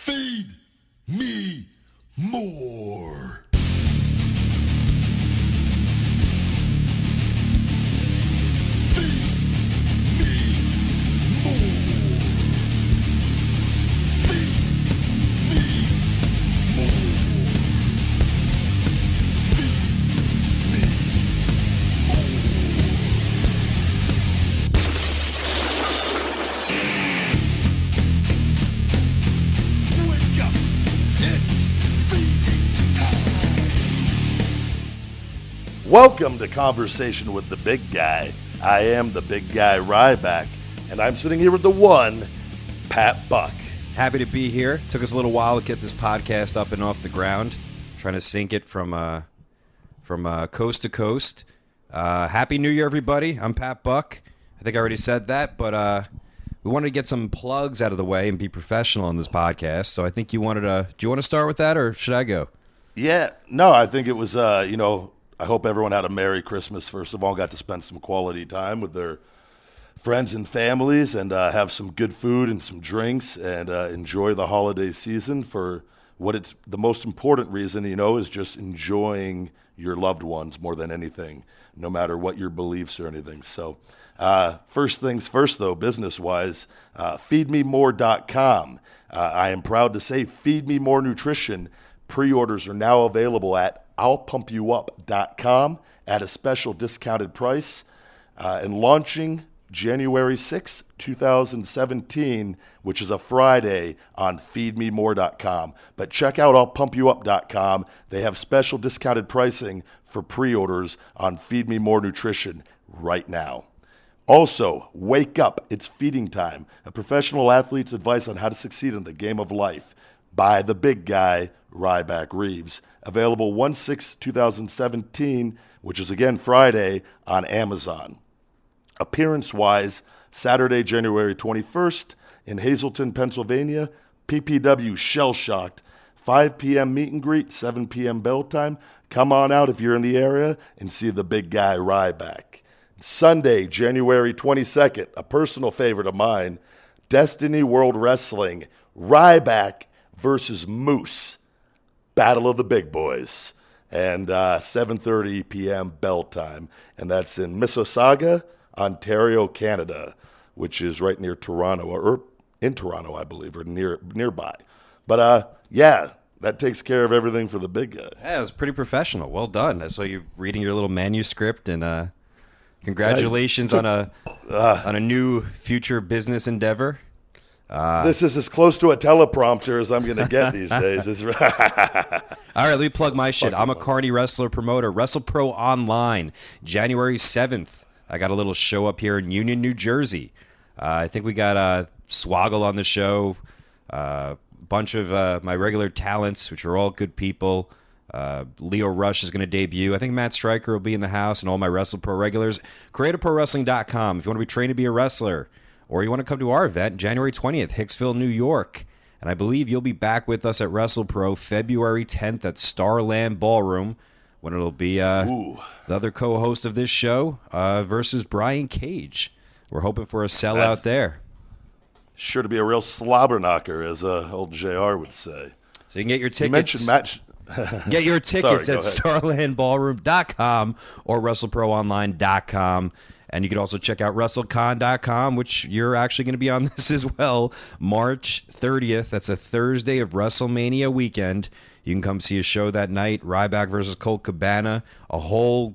Feed me more. Feed me more. Feed me more. Feed me more. Wake up! It's feeding time. Welcome to Conversation with the Big Guy. I am the big guy Ryback, and I'm sitting here with the one, Pat Buck. Happy to be here. Took us a little while to get this podcast up and off the ground. Trying to sync it from coast to coast. Happy New Year, everybody. I'm Pat Buck. I think I already said that, but we wanted to get some plugs out of the way and be professional on this podcast. So I think you wanted to. Do you want to start with that, or should I go? Yeah, no, I think it was, I hope everyone had a Merry Christmas, first of all, got to spend some quality time with their friends and families and have some good food and some drinks and enjoy the holiday season for what it's the most important reason, is just enjoying your loved ones more than anything, no matter what your beliefs or anything. So first things first, though, business-wise, feedmemore.com. I am proud to say Feed Me More Nutrition pre-orders are now available at I'llPumpYouUp.com at a special discounted price and launching January 6, 2017, which is a Friday on feedmemore.com. But check out I'llPumpYouUp.com. They have special discounted pricing for pre-orders on Feed Me More Nutrition right now. Also, wake up. It's feeding time. A professional athlete's advice on how to succeed in the game of life by the big guy, Ryback Reeves. Available 1/6/2017, which is again Friday, on Amazon. Appearance-wise, Saturday, January 21st in Hazleton, Pennsylvania, PPW Shell Shocked, 5 p.m. meet and greet, 7 p.m. bell time. Come on out if you're in the area and see the big guy Ryback. Sunday, January 22nd, a personal favorite of mine, Destiny World Wrestling, Ryback versus Moose. Battle of the Big Boys, and 7:30 p.m. bell time, and that's in Mississauga, Ontario, Canada, which is right near Toronto, or in Toronto, I believe, or nearby. But that takes care of everything for the big guy. Yeah, it was pretty professional. Well done. I saw you reading your little manuscript, and congratulations on a new future business endeavor. This is as close to a teleprompter as I'm going to get these days. All right, let me plug my shit. I'm a Carney wrestler promoter. WrestlePro Online, January 7th. I got a little show up here in Union, New Jersey. I think we got Swoggle on the show, a bunch of my regular talents, which are all good people. Leo Rush is going to debut. I think Matt Stryker will be in the house, and all my WrestlePro regulars. CreativeProWrestling.com if you want to be trained to be a wrestler. Or you want to come to our event, January 20th, Hicksville, New York. And I believe you'll be back with us at WrestlePro February 10th at Starland Ballroom, when it'll be the other co-host of this show versus Brian Cage. We're hoping for a sellout there. Sure to be a real slobber knocker, as old JR would say. So you can get your tickets. You mentioned match. Get your tickets at starlandballroom.com or WrestleProOnline.com. And you can also check out WrestleCon.com, which you're actually going to be on this as well, March 30th. That's a Thursday of WrestleMania weekend. You can come see a show that night, Ryback versus Colt Cabana. A lot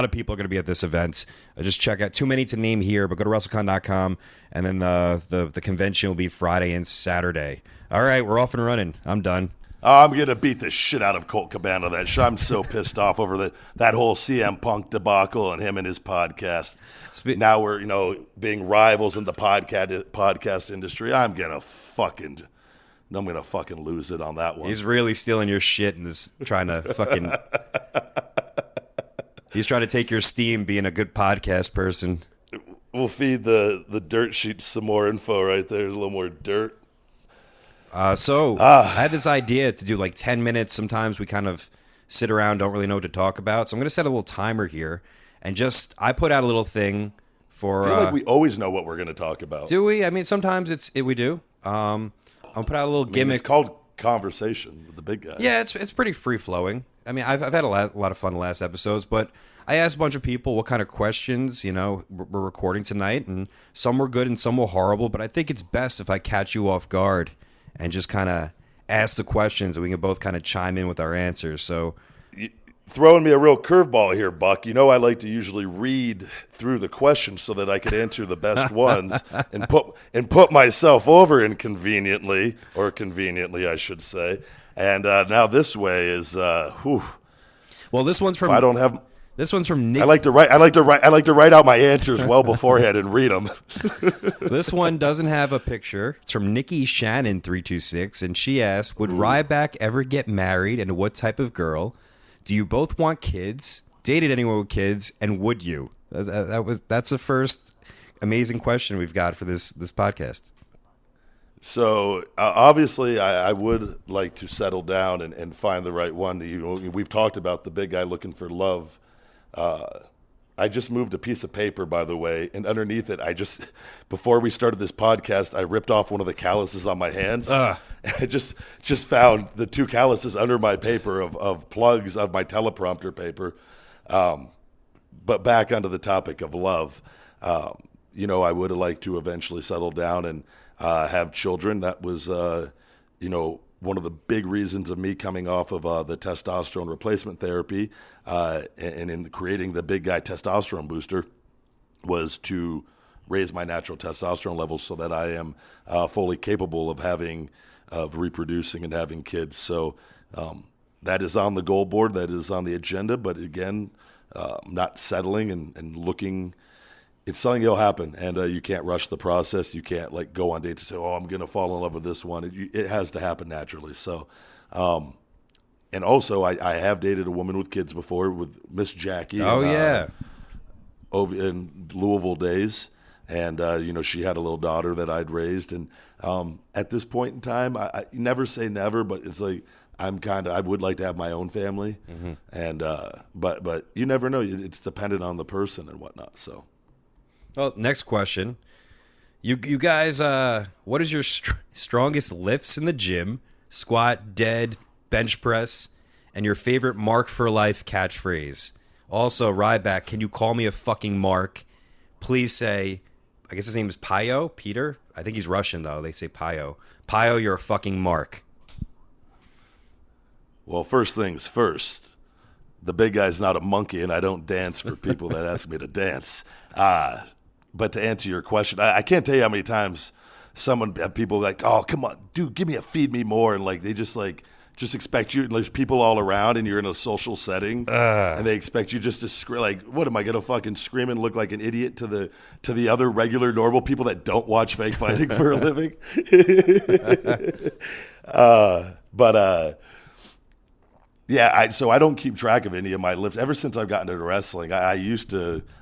of people are going to be at this event. Just check out, too many to name here, but go to WrestleCon.com, and then the convention will be Friday and Saturday. All right, we're off and running. I'm done. I'm going to beat the shit out of Colt Cabana. I'm so pissed off over that whole CM Punk debacle and him and his podcast. Now we're, being rivals in the podcast industry. I'm going to fucking lose it on that one. He's really stealing your shit and is trying to fucking... He's trying to take your steam being a good podcast person. We'll feed the dirt sheets some more info right there. There's a little more dirt. I had this idea to do like 10 minutes. Sometimes we kind of sit around, don't really know what to talk about. So I'm going to set a little timer here. And I put out a little thing for... I feel like we always know what we're going to talk about. Do we? I mean, sometimes we do. I'll put out a little gimmick. It's called conversation with the big guy. Yeah, it's pretty free flowing. I mean, I've had a lot of fun the last episodes, but I asked a bunch of people what kind of questions, we're recording tonight, and some were good and some were horrible, but I think it's best if I catch you off guard and just kind of ask the questions and we can both kind of chime in with our answers. So Throwing me a real curveball here, Buck. I like to usually read through the questions so that I could answer the best ones and put myself over inconveniently, or conveniently, I should say. And now this way is, whew. Well, this one's from. If I don't have. This one's from Nick. I like to write out my answers well beforehand and read them. This one doesn't have a picture. It's from Nikki Shannon 326, and she asked, "Would Ryback ever get married, and what type of girl? Do you both want kids? Dated anyone with kids? And would you?" That's the first amazing question we've got for this podcast. So obviously, I would like to settle down and find the right one. We've talked about the big guy looking for love. I just moved a piece of paper, by the way, and underneath it, before we started this podcast, I ripped off one of the calluses on my hands. And I just found the 2 calluses under my paper of plugs of my teleprompter paper. But back onto the topic of love, I would have liked to eventually settle down and have children. That was, one of the big reasons of me coming off of the testosterone replacement therapy and in creating the big guy testosterone booster was to raise my natural testosterone levels so that I am fully capable of reproducing and having kids. So that is on the goal board. That is on the agenda. But again, not settling and looking. It's something that'll happen, and you can't rush the process. You can't go on dates and say, "Oh, I'm going to fall in love with this one." It has to happen naturally. So, and also, I have dated a woman with kids before, with Miss Jackie. Oh yeah, over in Louisville days, and she had a little daughter that I'd raised. And at this point in time, I never say never, but it's like I would like to have my own family, and but you never know. It's dependent on the person and whatnot. So. Well, next question. You guys, what is your strongest lifts in the gym, squat, dead, bench press, and your favorite Mark for Life catchphrase? Also, Ryback, can you call me a fucking Mark? Please say, I guess his name is Payo, Peter? I think he's Russian, though. They say Payo. Payo, you're a fucking Mark. Well, first things first. The big guy's not a monkey, and I don't dance for people that ask me to dance. But to answer your question, I can't tell you how many times people like, "Oh, come on, dude, give me a feed me more," and they just expect you. And there's people all around, and you're in a social setting, and they expect you just to scream. What am I gonna fucking scream and look like an idiot to the other regular normal people that don't watch fake fighting for a living? Yeah, so I don't keep track of any of my lifts. Ever since I've gotten into wrestling, I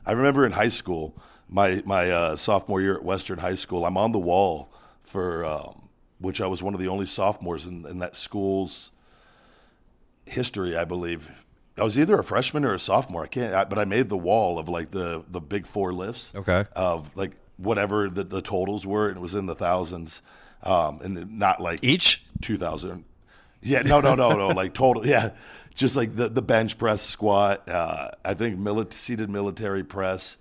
remember in high school, my sophomore year at Western High School, I'm on the wall for, which I was one of the only sophomores in that school's history, I believe. I was either a freshman or a sophomore. But I made the wall of the big 4 lifts. Okay. Of whatever the totals were, and it was in the thousands, and not each 2,000. Yeah, no, total. Yeah, just the bench press, squat. I think seated military press,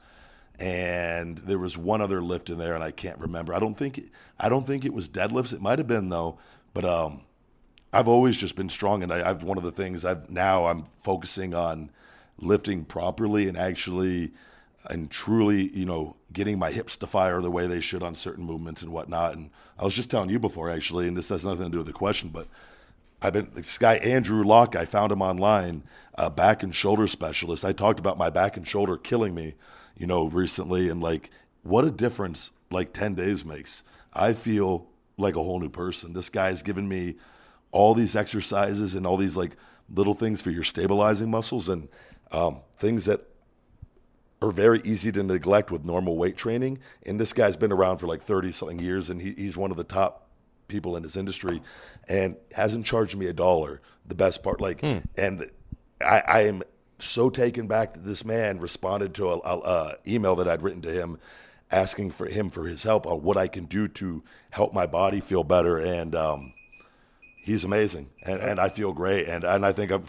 and there was one other lift in there, and I can't remember. I don't think it was deadlifts. It might have been though, but I've always just been strong, and I've one of the things I'm focusing on lifting properly and actually and truly, getting my hips to fire the way they should on certain movements and whatnot. And I was just telling you before, actually, and this has nothing to do with the question, but this guy, Andrew Locke, I found him online, a back and shoulder specialist. I talked about my back and shoulder killing me, recently, and what a difference 10 days makes. I feel like a whole new person. This guy's given me all these exercises and all these little things for your stabilizing muscles and things that are very easy to neglect with normal weight training. And this guy's been around for 30-something years, and he's one of the top people in his industry and hasn't charged me $1. The best part, and I am so taken back that this man responded to a email that I'd written to him asking for his help on what I can do to help my body feel better. And he's amazing, and I feel great. And I think is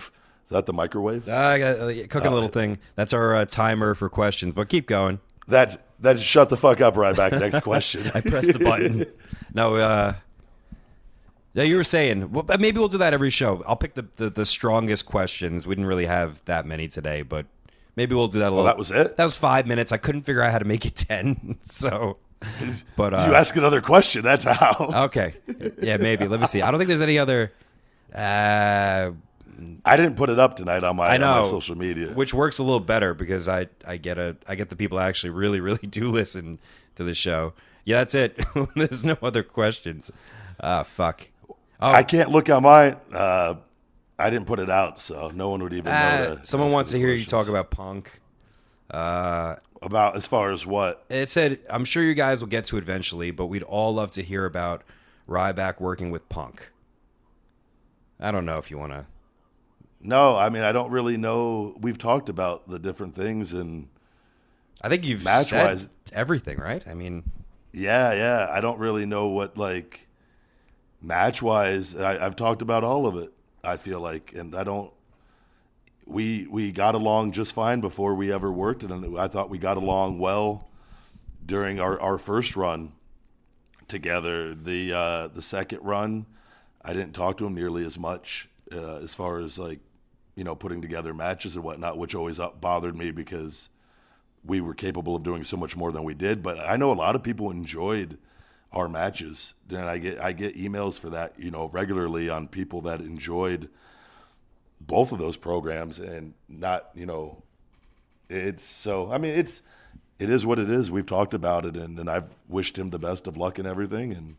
that the microwave? I got cooking a little thing. That's our timer for questions, but keep going. That's shut the fuck up, Ryback. Next question. I pressed the button. No, yeah, you were saying, well, maybe we'll do that every show. I'll pick the strongest questions. We didn't really have that many today, but maybe we'll do that a little. That was it? That was 5 minutes. I couldn't figure out how to make it 10. So, but you ask another question. That's how. Okay. Yeah, maybe. Let me see. I don't think there's any other. I didn't put it up tonight on my social media, which works a little better because I get the people that actually really, really do listen to the show. Yeah, that's it. There's no other questions. Fuck. Oh. I can't look on mine. I didn't put it out, so no one would even know that. Someone wants to hear you talk about Punk. About as far as what? It said, I'm sure you guys will get to it eventually, but we'd all love to hear about Ryback working with Punk. I don't know if you want to. No, I mean, I don't really know. We've talked about the different things, and I think you've said everything, right? I mean, yeah. I don't really know what, like, match-wise. I've talked about all of it, I feel like, and I don't. We got along just fine before we ever worked, and I thought we got along well during our first run together. The second run, I didn't talk to him nearly as much as far as, like, putting together matches and whatnot, which always bothered me because we were capable of doing so much more than we did. But I know a lot of people enjoyed our matches, and I get emails for that, regularly on people that enjoyed both of those programs, and not, it's so. I mean, it is what it is. We've talked about it, and I've wished him the best of luck and everything, and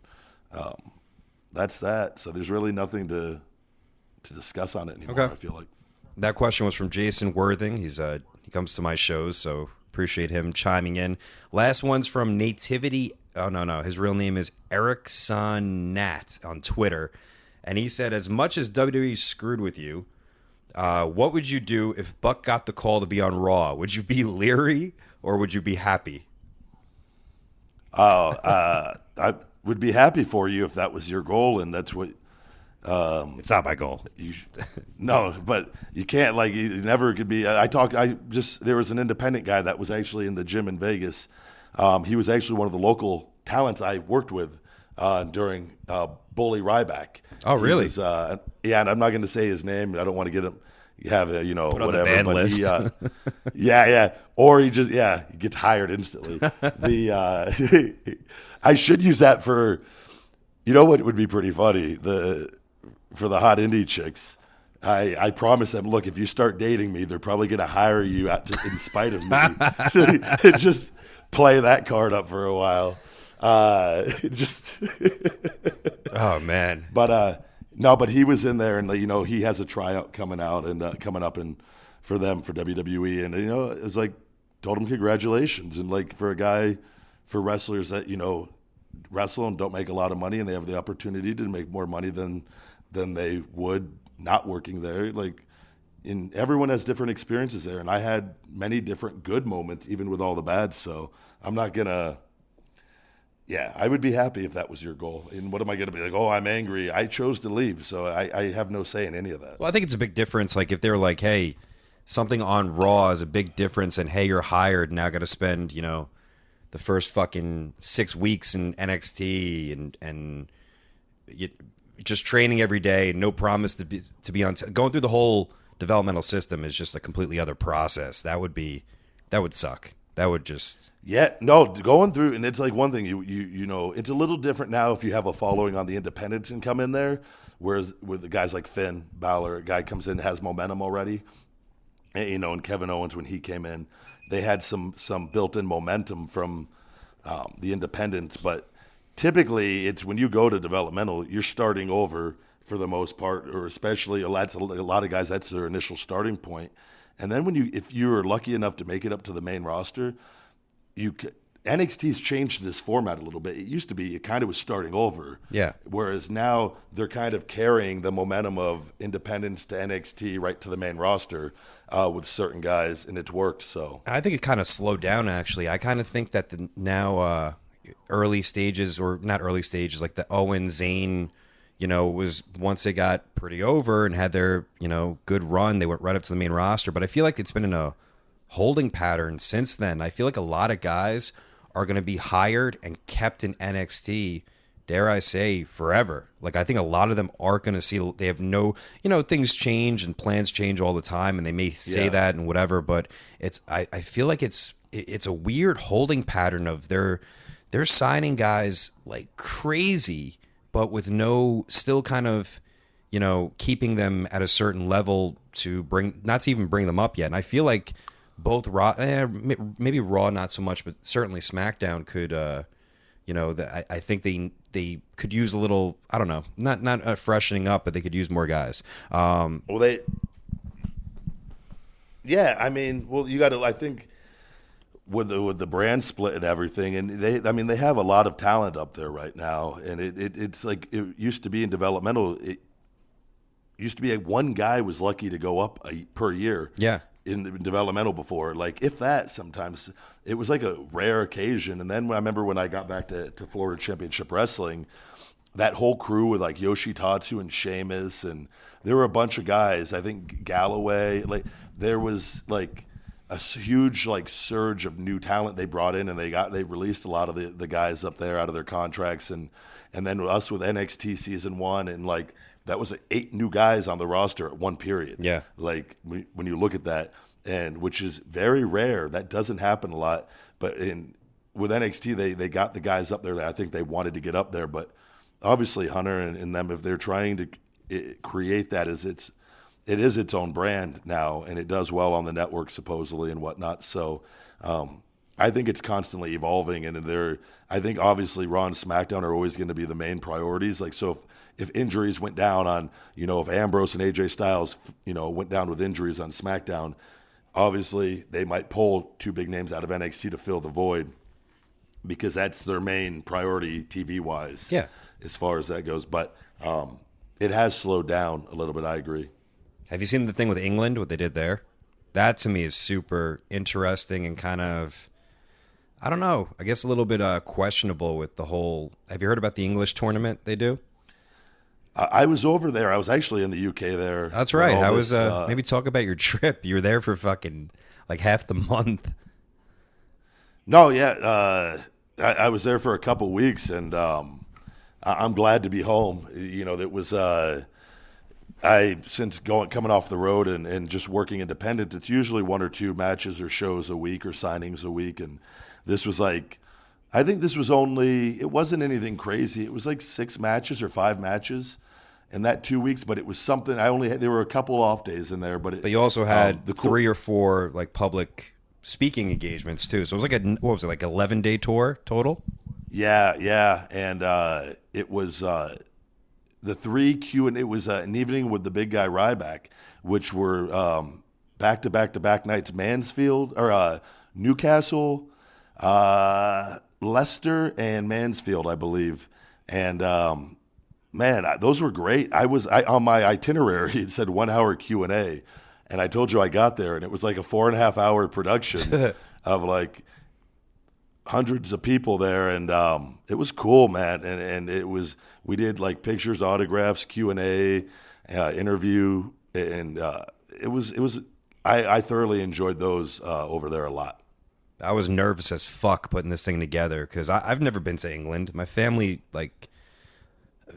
that's that. So there's really nothing to discuss on it anymore. Okay. I feel like that question was from Jason Worthing. He comes to my shows, so appreciate him chiming in. Last one's from Nativity. Oh, no. His real name is Erickson Nat on Twitter. And he said, as much as WWE screwed with you, what would you do if Buck got the call to be on Raw? Would you be leery or would you be happy? I would be happy for you if that was your goal, and that's what. It's not my goal. No, but you can't, like, you never could be. There was an independent guy that was actually in the gym in Vegas. He was actually one of the local talents I worked with during Bully Ryback. Oh, really? Yeah, and I'm not going to say his name. I don't want to get him. Put on whatever. The ban but list. Yeah. Or he gets hired instantly. I should use that for. You know what would be pretty funny? For the hot indie chicks, I promise them, look, if you start dating me, they're probably going to hire you in spite of me. Just play that card up for a while. Oh, man. But no, but he was in there, and he has a tryout coming out and coming up and for WWE, and it's like, told him congratulations, and like for wrestlers that wrestle and don't make a lot of money, and they have the opportunity to make more money than they would not working there. Like, everyone has different experiences there, and I had many different good moments, even with all the bad. So I'm not gonna. Yeah, I would be happy if that was your goal. And what am I gonna be like? Oh, I'm angry. I chose to leave, so I have no say in any of that. Well, I think it's a big difference. Like, if they're like, hey, something on Raw is a big difference, and hey, you're hired, now got to spend the first fucking 6 weeks in NXT and just training every day, no promise to be on. Going through the whole developmental system is just a completely other process. That would suck. That would just going through, and it's like one thing it's a little different now if you have a following on the independents and come in there, whereas with the guys like Finn Balor, a guy comes in has momentum already, and Kevin Owens when he came in. They had some built-in momentum from the independents, but typically it's when you go to developmental, you're starting over for the most part, or especially a lot of guys, that's their initial starting point. And then if you're lucky enough to make it up to the main roster, NXT's changed this format a little bit. It used to be it kind of was starting over. Yeah. Whereas now they're kind of carrying the momentum of independence to NXT right to the main roster with certain guys, and it's worked. So I think it kind of slowed down, actually. I kind of think that the now early stages, or not early stages, like the Owen Zayn, was once they got pretty over and had their, good run, they went right up to the main roster. But I feel like it's been in a holding pattern since then. I feel like a lot of guys are going to be hired and kept in NXT, dare I say, forever. Like, I think a lot of them aren't going to see, they have no, things change and plans change all the time, and they may say that and whatever, but I feel like it's a weird holding pattern of they're signing guys like crazy, but with no, still kind of, keeping them at a certain level to not to even bring them up yet. And I feel like both Raw, maybe Raw not so much, but certainly SmackDown could, I think they could use a little, I don't know, not a freshening up, but they could use more guys. you got to, I think, with the brand split and everything, and they have a lot of talent up there right now, and it's like it used to be in developmental. It used to be like one guy was lucky to go up per year. Yeah. In developmental before, like if that, sometimes it was like a rare occasion. And then I remember when I got back to Florida Championship Wrestling, that whole crew with like Yoshitatsu and Sheamus, and there were a bunch of guys. I think Galloway, like there was like a huge like surge of new talent they brought in, and they released a lot of the guys up there out of their contracts, and then us with NXT season 1, and like that was like 8 new guys on the roster at one period. Yeah. Like when you look at that, and which is very rare. That doesn't happen a lot. But with NXT, they got the guys up there that I think they wanted to get up there. But obviously Hunter and them, if they're trying to create that it is its own brand now, and it does well on the network supposedly and whatnot. So I think it's constantly evolving, and I think obviously Raw and SmackDown are always going to be the main priorities. Like so, if injuries went down on, if Ambrose and AJ Styles, went down with injuries on SmackDown, obviously they might pull 2 big names out of NXT to fill the void, because that's their main priority TV-wise. Yeah. As far as that goes, but it has slowed down a little bit. I agree. Have you seen the thing with England, what they did there? That to me is super interesting and kind of, I don't know, I guess a little bit questionable with the whole. Have you heard about the English tournament they do? I was over there. I was actually in the UK there. That's right. How was maybe talk about your trip? You were there for fucking like half the month. No, yeah. I was there for a couple weeks, and I'm glad to be home. That was since coming off the road and just working independent, it's usually 1 or 2 matches or shows a week or signings a week, and this was like, I think this was it wasn't anything crazy. It was like 6 matches or 5 matches in that 2 weeks, but it was something. There were a couple off days in there, but you also had 3 or 4 like public speaking engagements too. So it was like what was it, like 11-day tour total? Yeah, and it was the 3 and it was an evening with the big guy Ryback, which were back-to-back nights. Mansfield or Newcastle, Leicester, and Mansfield, I believe. And man, those were great. On my itinerary it said 1 hour Q&A, and I told you I got there, and it was like a 4.5 hour production of like hundreds of people there, and it was cool, man. And we did like pictures, autographs, Q&A, interview, and I thoroughly enjoyed those over there a lot. I was nervous as fuck putting this thing together because I've never been to England. My family, like,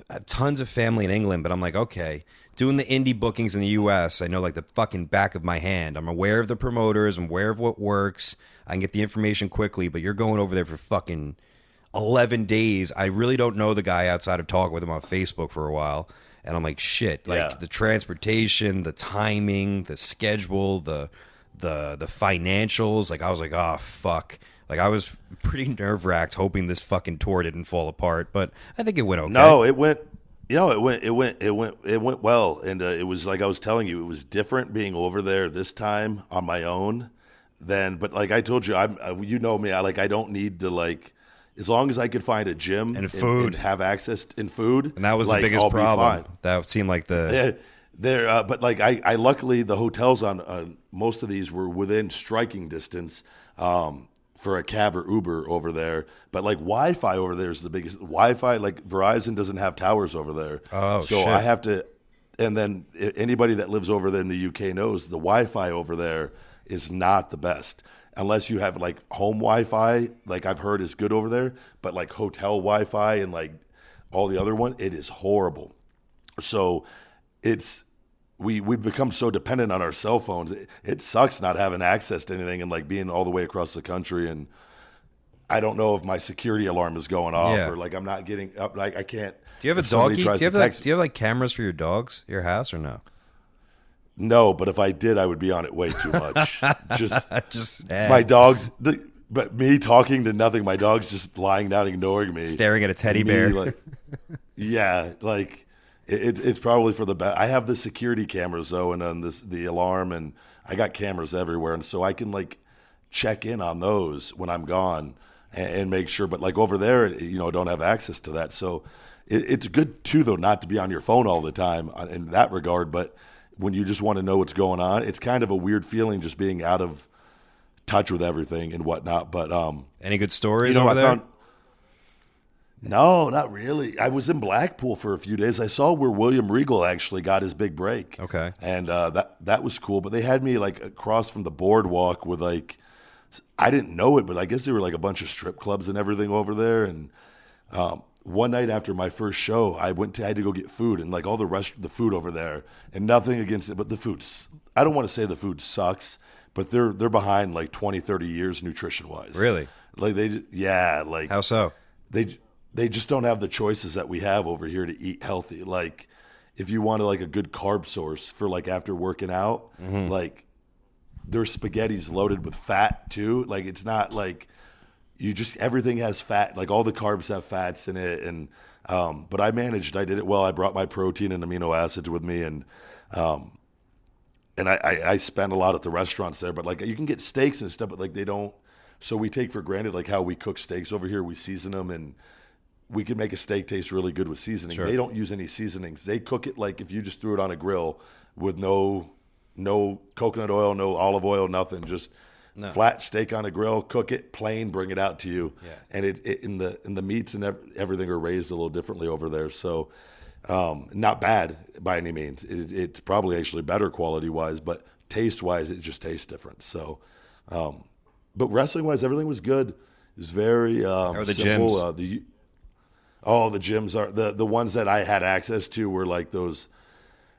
I have tons of family in England, but I'm like, okay, doing the indie bookings in the U.S., I know like the fucking back of my hand. I'm aware of the promoters. I'm aware of what works. I can get the information quickly, but you're going over there for fucking 11 days. I really don't know the guy outside of talking with him on Facebook for a while. And I'm like, shit, like the transportation, the timing, the schedule, the financials. Like I was like, oh, fuck. Like I was pretty nerve-wracked hoping this fucking tour didn't fall apart, but I think it went okay. No, it went well. And it was like I was telling you, it was different being over there this time on my own then, but like I told you, you know me, I don't need to like, as long as I could find a gym And food. and have access in food. And that was like, the biggest I'll be problem. fine. That seemed like the... But like I luckily the hotels on most of these were within striking distance for a cab or Uber over there. But like Wi-Fi over there is the biggest. Wi-Fi, like Verizon doesn't have towers over there. Oh, so shit. I have to. And then anybody that lives over there in the UK knows the Wi-Fi over there is not the best. Unless you have like home Wi-Fi, like I've heard is good over there, but like hotel Wi-Fi and like all the other one, it is horrible. So we've become so dependent on our cell phones. It sucks not having access to anything and like being all the way across the country. And I don't know if my security alarm is going off or like I'm not getting up. Like I can't. Do you have a doggy? Do you have like cameras for your dogs, your house, or no? No, but if I did, I would be on it way too much. Just my dogs. But me talking to nothing. My dog's just lying down, ignoring me, staring at a teddy bear. Like, yeah, like it's probably for the best. I have the security cameras though, and then the alarm, and I got cameras everywhere, and so I can like check in on those when I'm gone and make sure. But like over there, don't have access to that. So it's good too, though, not to be on your phone all the time in that regard. But when you just want to know what's going on, it's kind of a weird feeling just being out of touch with everything and whatnot. But any good stories over there? No, not really. I was in Blackpool for a few days. I saw where William Regal actually got his big break. Okay, and that was cool. But they had me like across from the boardwalk with like, I didn't know it, but I guess there were like a bunch of strip clubs and everything over there. And one night after my first show, I had to go get food, and like all the food over there, and nothing against it, but the food. I don't want to say the food sucks, but they're behind like 20, 30 years nutrition wise. Really? Like like how so? They just don't have the choices that we have over here to eat healthy. Like if you want like a good carb source for like after working out, like their spaghetti's loaded with fat too. Like it's not like everything has fat. Like all the carbs have fats in it. And but I did it well. I brought my protein and amino acids with me, and I spend a lot at the restaurants there. But like you can get steaks and stuff, but like they don't. So we take for granted like how we cook steaks over here. We season them, and we can make a steak taste really good with seasoning. Sure. They don't use any seasonings. They cook it like if you just threw it on a grill with no coconut oil, no olive oil, nothing. Just flat steak on a grill, cook it plain, bring it out to you. Yeah. And in the meats and everything are raised a little differently over there. So not bad by any means. It's probably actually better quality wise, but taste wise, it just tastes different. So, but wrestling wise, everything was good. It was very How are the simple. gyms? The gyms are the ones that I had access to were like those.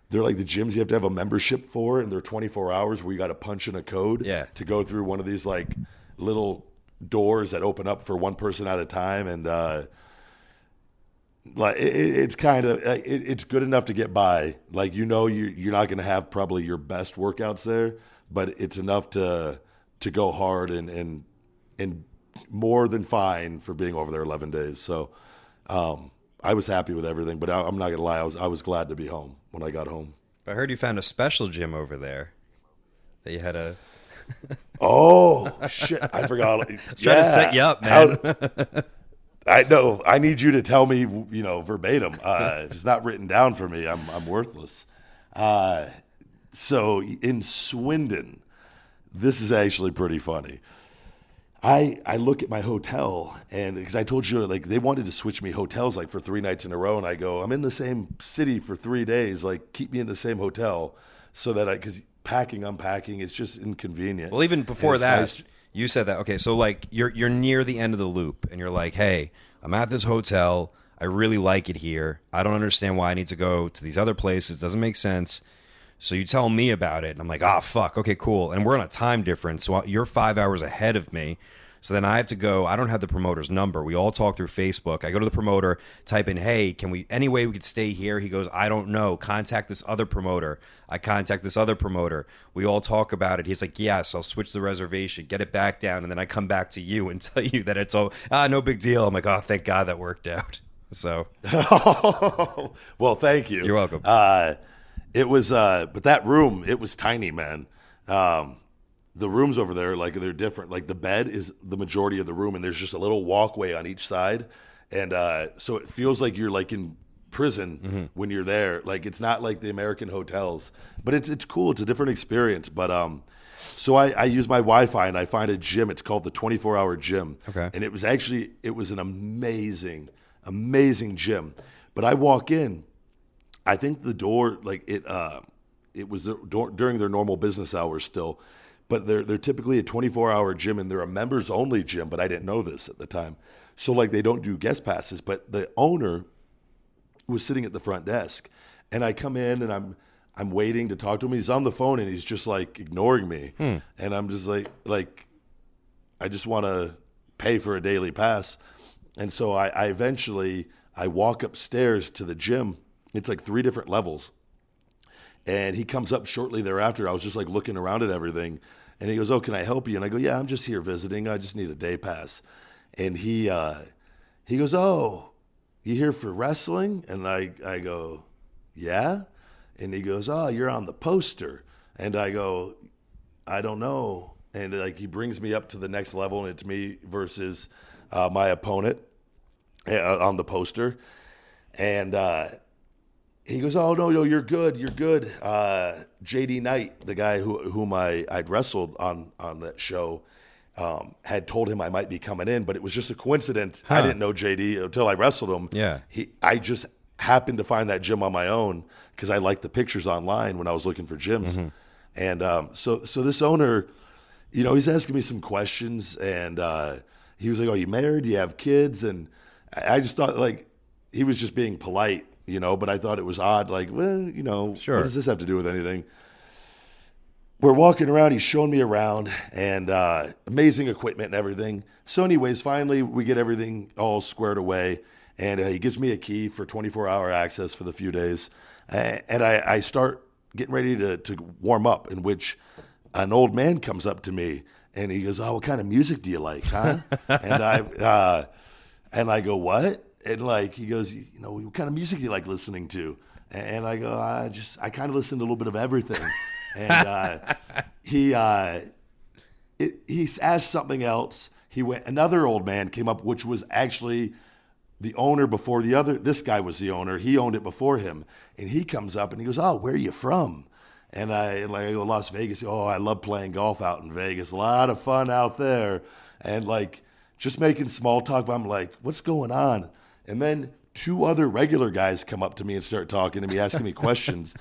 They're like the gyms you have to have a membership for, and they're 24 hours where you got to punch in a code to go through one of these like little doors that open up for one person at a time, and like it's kind of it's good enough to get by. Like you're not going to have probably your best workouts there, but it's enough to go hard and more than fine for being over there 11 days. So. I was happy with everything, but I'm not gonna lie. I was glad to be home when I got home. I heard you found a special gym over there that you had a. Oh shit! I forgot. Trying to set you up, man. I know. I need you to tell me, verbatim. If it's not written down for me, I'm worthless. So in Swindon, this is actually pretty funny. I look at my hotel, and because I told you, like, they wanted to switch me hotels, like, for 3 nights in a row, and I go, I'm in the same city for 3 days, like, keep me in the same hotel so that because unpacking, it's just inconvenient. Well, even before that, nice. You said that. Okay, so, like, you're near the end of the loop, and you're like, hey, I'm at this hotel. I really like it here. I don't understand why I need to go to these other places. It doesn't make sense. So you tell me about it, and I'm like, fuck, okay, cool. And we're on a time difference, so you're 5 hours ahead of me. So then I have to go. I don't have the promoter's number. We all talk through Facebook. I go to the promoter, type in, hey, any way we could stay here? He goes, I don't know. Contact this other promoter. I contact this other promoter. We all talk about it. He's like, yes, I'll switch the reservation, get it back down, and then I come back to you and tell you that it's all, no big deal. I'm like, thank God that worked out. So. Well, thank you. You're welcome. It was, but that room, it was tiny, man. the rooms over there, like they're different. Like the bed is the majority of the room, and there's just a little walkway on each side, and so it feels like you're like in prison when you're there. Like it's not like the American hotels, but it's cool. It's a different experience. But so I use my Wi-Fi and I find a gym. It's called the 24-hour gym. Okay. And it was an amazing gym. But I walk in, I think the door, like it was during their normal business hours still, but they're typically a 24-hour gym and they're a members only gym. But I didn't know this at the time. So like they don't do guest passes, but the owner was sitting at the front desk, and I come in and I'm waiting to talk to him. He's on the phone and he's just like ignoring me, and I'm just like I just want to pay for a daily pass, and so I eventually walk upstairs to the gym. It's like 3 different levels, and he comes up shortly thereafter. I was just like looking around at everything, and he goes, "Oh, can I help you?" And I go, "Yeah, I'm just here visiting. I just need a day pass," and he goes, "Oh, you here for wrestling?" And I go, "Yeah." And he goes, "Oh, you're on the poster." And I go, "I don't know." And like he brings me up to the next level, and it's me versus my opponent on the poster. And he goes, "Oh no, you're good, you're good." JD Knight, the guy whom I'd wrestled on that show, had told him I might be coming in, but it was just a coincidence. I didn't know JD until I wrestled him. Yeah. I just happened to find that gym on my own because I liked the pictures online when I was looking for gyms. And so this owner, he's asking me some questions, and he was like, "Oh, you married? Do you have kids?" And I just thought like he was just being polite, but I thought it was odd. Like, well, Sure. What does this have to do with anything? We're walking around. He's showing me around, and amazing equipment and everything. So anyways, finally, we get everything all squared away, and he gives me a key for 24-hour access for the few days. And I start getting ready to warm up, in which an old man comes up to me, and he goes, "Oh, what kind of music do you like, huh?" and I go, "What?" And like he goes, "What kind of music do you like listening to?" And I go, I kind of listen to a little bit of everything." And he asked something else. Another old man came up, which was actually the owner before the other. This guy was the owner. He owned it before him. And he comes up and he goes, "Oh, where are you from?" And I go, "Las Vegas." "Oh, I love playing golf out in Vegas. A lot of fun out there." And like just making small talk. But I'm like, what's going on? And then 2 other regular guys come up to me and start talking to me, asking me questions.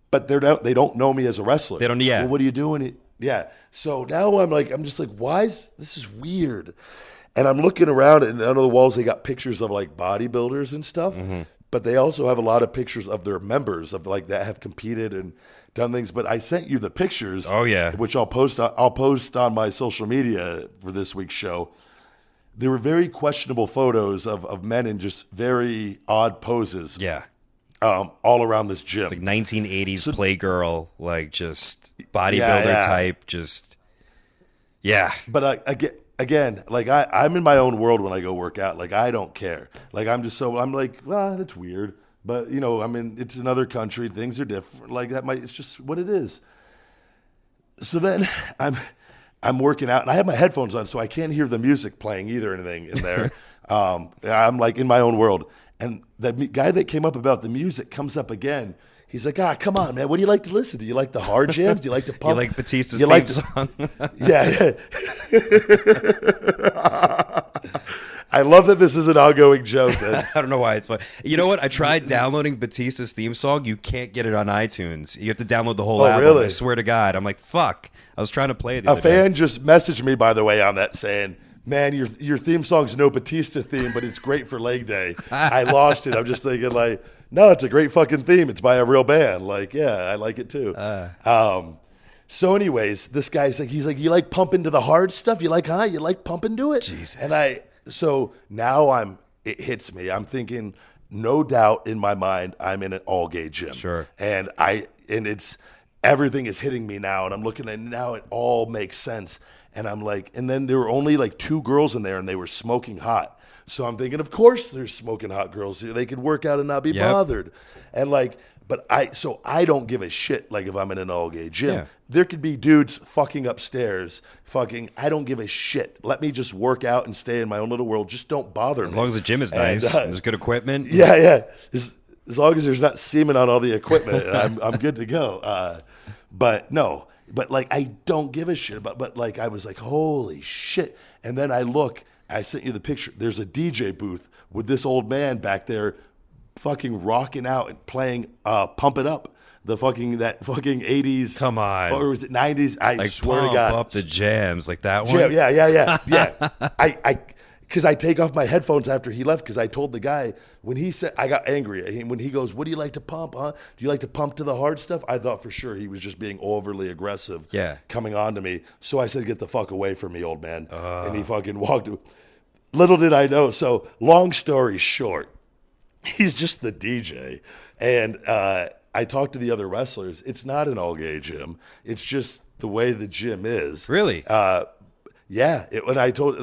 But they don't know me as a wrestler. They don't. Yeah. "Well, what are you doing?" Yeah. So now I'm just like, this is weird. And I'm looking around, and under the walls they got pictures of like bodybuilders and stuff. But they also have a lot of pictures of their members of like that have competed and done things. But I sent you the pictures. Oh yeah. Which I'll post on my social media for this week's show. They were very questionable photos of men in just very odd poses. Yeah. All around this gym. It's like 1980s Playgirl, like just bodybuilder type, just yeah. But again, like I'm in my own world when I go work out. Like I don't care. Like I'm like, well, that's weird. But it's another country. Things are different. Like it's just what it is. So then I'm working out, and I have my headphones on, so I can't hear the music playing either, anything in there. I'm like in my own world. And the guy that came up about the music comes up again. He's like, "Come on, man. What do you like to listen to? You like the hard jams? Do you like to pump? You like Batista's theme song?" Yeah. I love that this is an ongoing joke. I don't know why it's fun. You know what? I tried downloading Batista's theme song. You can't get it on iTunes. You have to download the whole album. Really? I swear to God. I'm like, fuck. I was trying to play it. A fan just messaged me, by the way, on that saying, "Man, your theme song's no Batista theme, but it's great for leg day." I lost it. I'm just thinking like, no, it's a great fucking theme. It's by a real band. Like, yeah, I like it too. So anyways, this guy's like, he's like, "You like pumping to the hard stuff? You like, huh? You like pumping to it?" Jesus. And so now it hits me. I'm thinking, no doubt in my mind, I'm in an all gay gym. Sure. And it's everything is hitting me now. And I'm looking at now it all makes sense. And I'm like, and then there were only like 2 girls in there and they were smoking hot. So I'm thinking, of course there's smoking hot girls. They could work out and not be bothered. And like, But I don't give a shit, like, if I'm in an all-gay gym. Yeah. There could be dudes fucking upstairs, I don't give a shit. Let me just work out and stay in my own little world. Just don't bother me. As long as the gym is nice, there's good equipment. Yeah. As long as there's not semen on all the equipment, I'm good to go. But like, I don't give a shit but like, I was like, holy shit. And then I sent you the picture. There's a DJ booth with this old man back there fucking rocking out and playing Pump It Up. That fucking 80s. Come on. Or was it 90s? I Like swear to Pump God. Up the Jams, like that one. Yeah. Because I take off my headphones after he left because I told the guy when he said, I got angry. When he goes, what do you like to pump, huh? Do you like to pump to the hard stuff? I thought for sure he was just being overly aggressive coming on to me. So I said, get the fuck away from me, old man. And he fucking walked. Little did I know. So long story short, he's just the DJ. And I talked to the other wrestlers. It's not an all-gay gym. It's just the way the gym is. Really? Yeah. When I told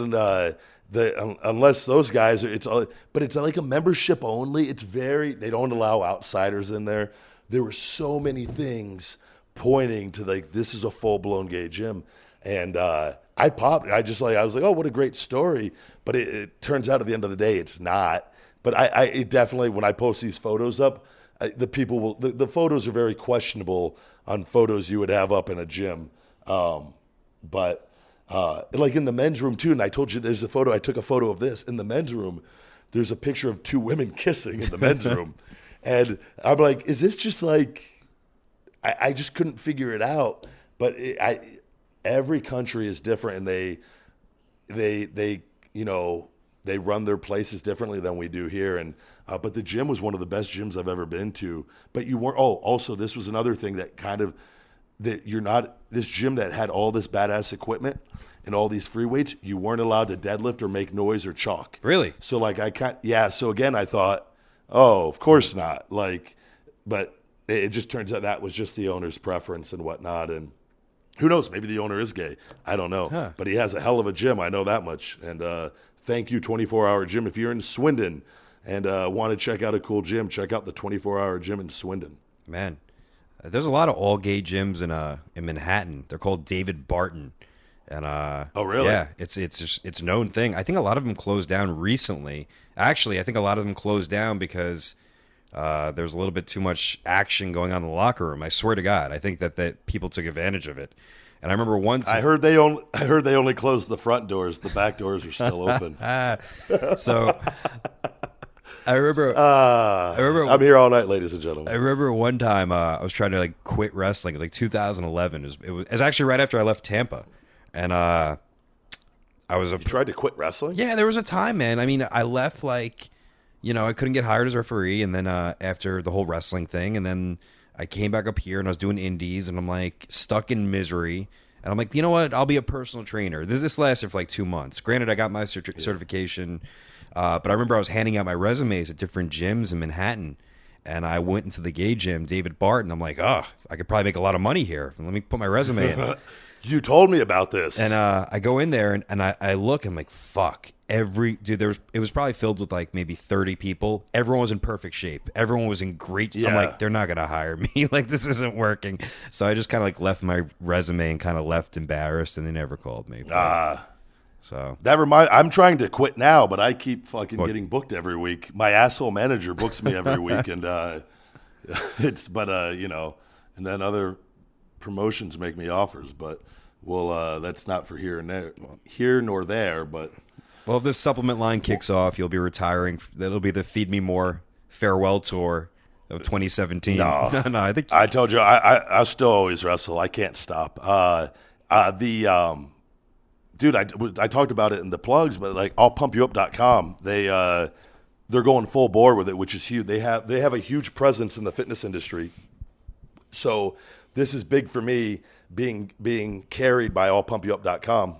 unless those guys but it's like a membership only. They don't allow outsiders in there. There were so many things pointing to like this is a full-blown gay gym. And I popped. I was like, oh, what a great story. But it turns out at the end of the day, it's not. But it definitely, when I post these photos up, the photos are very questionable on photos you would have up in a gym. But like in the men's room too, and I told you there's a photo, I took a photo of this. In the men's room, there's a picture of two women kissing in the men's room. And I'm like, is this just like, I just couldn't figure it out. But every country is different, and they run their places differently than we do here. And but the gym was one of the best gyms I've ever been to. But you weren't. Oh, also this was another thing this gym that had all this badass equipment and all these free weights. You weren't allowed to deadlift or make noise or chalk. Really? So like So again, I thought, oh, of course not. Like, but it just turns out that was just the owner's preference and whatnot. And who knows? Maybe the owner is gay. I don't know. Huh. But he has a hell of a gym. I know that much. And thank you, 24-Hour Gym. If you're in Swindon and want to check out a cool gym, check out the 24-Hour Gym in Swindon. Man, there's a lot of all-gay gyms in Manhattan. They're called David Barton. And oh, really? Yeah, it's a known thing. I think a lot of them closed down recently. Actually, I think a lot of them closed down because there's a little bit too much action going on in the locker room. I swear to God, I think that people took advantage of it. And I remember once I heard they only closed the front doors. The back doors are still open. So I remember I'm here all night, ladies and gentlemen. I remember one time I was trying to like quit wrestling. It was like 2011. It was actually right after I left Tampa, and You tried to quit wrestling? Yeah, there was a time, man. I mean, I left like, I couldn't get hired as a referee, and then after the whole wrestling thing, and then I came back up here and I was doing indies, and I'm like stuck in misery. And I'm like, you know what? I'll be a personal trainer. This lasted for like 2 months. Granted, I got my certification, but I remember I was handing out my resumes at different gyms in Manhattan, and I went into the gay gym, David Barton. I'm like, I could probably make a lot of money here. Let me put my resume in. You told me about this. And I go in there and I look, I'm like, fuck. It was probably filled with like maybe 30 people. Everyone was in perfect shape. Everyone was in great. Yeah. I'm like, they're not going to hire me. Like, this isn't working. So I just kind of like left my resume and kind of left embarrassed, and they never called me. So I'm trying to quit now, but I keep fucking getting booked every week. My asshole manager books me every week, and and then other promotions make me offers, but that's not for here nor there, but. Well, if this supplement line kicks off, you'll be retiring. That'll be the Feed Me More farewell tour of 2017. No, I think I told you I still always wrestle. I can't stop. Dude, I talked about it in the plugs, but like allpumpyouup.com, they're going full bore with it, which is huge. They have a huge presence in the fitness industry. So this is big for me, being carried by allpumpyouup.com,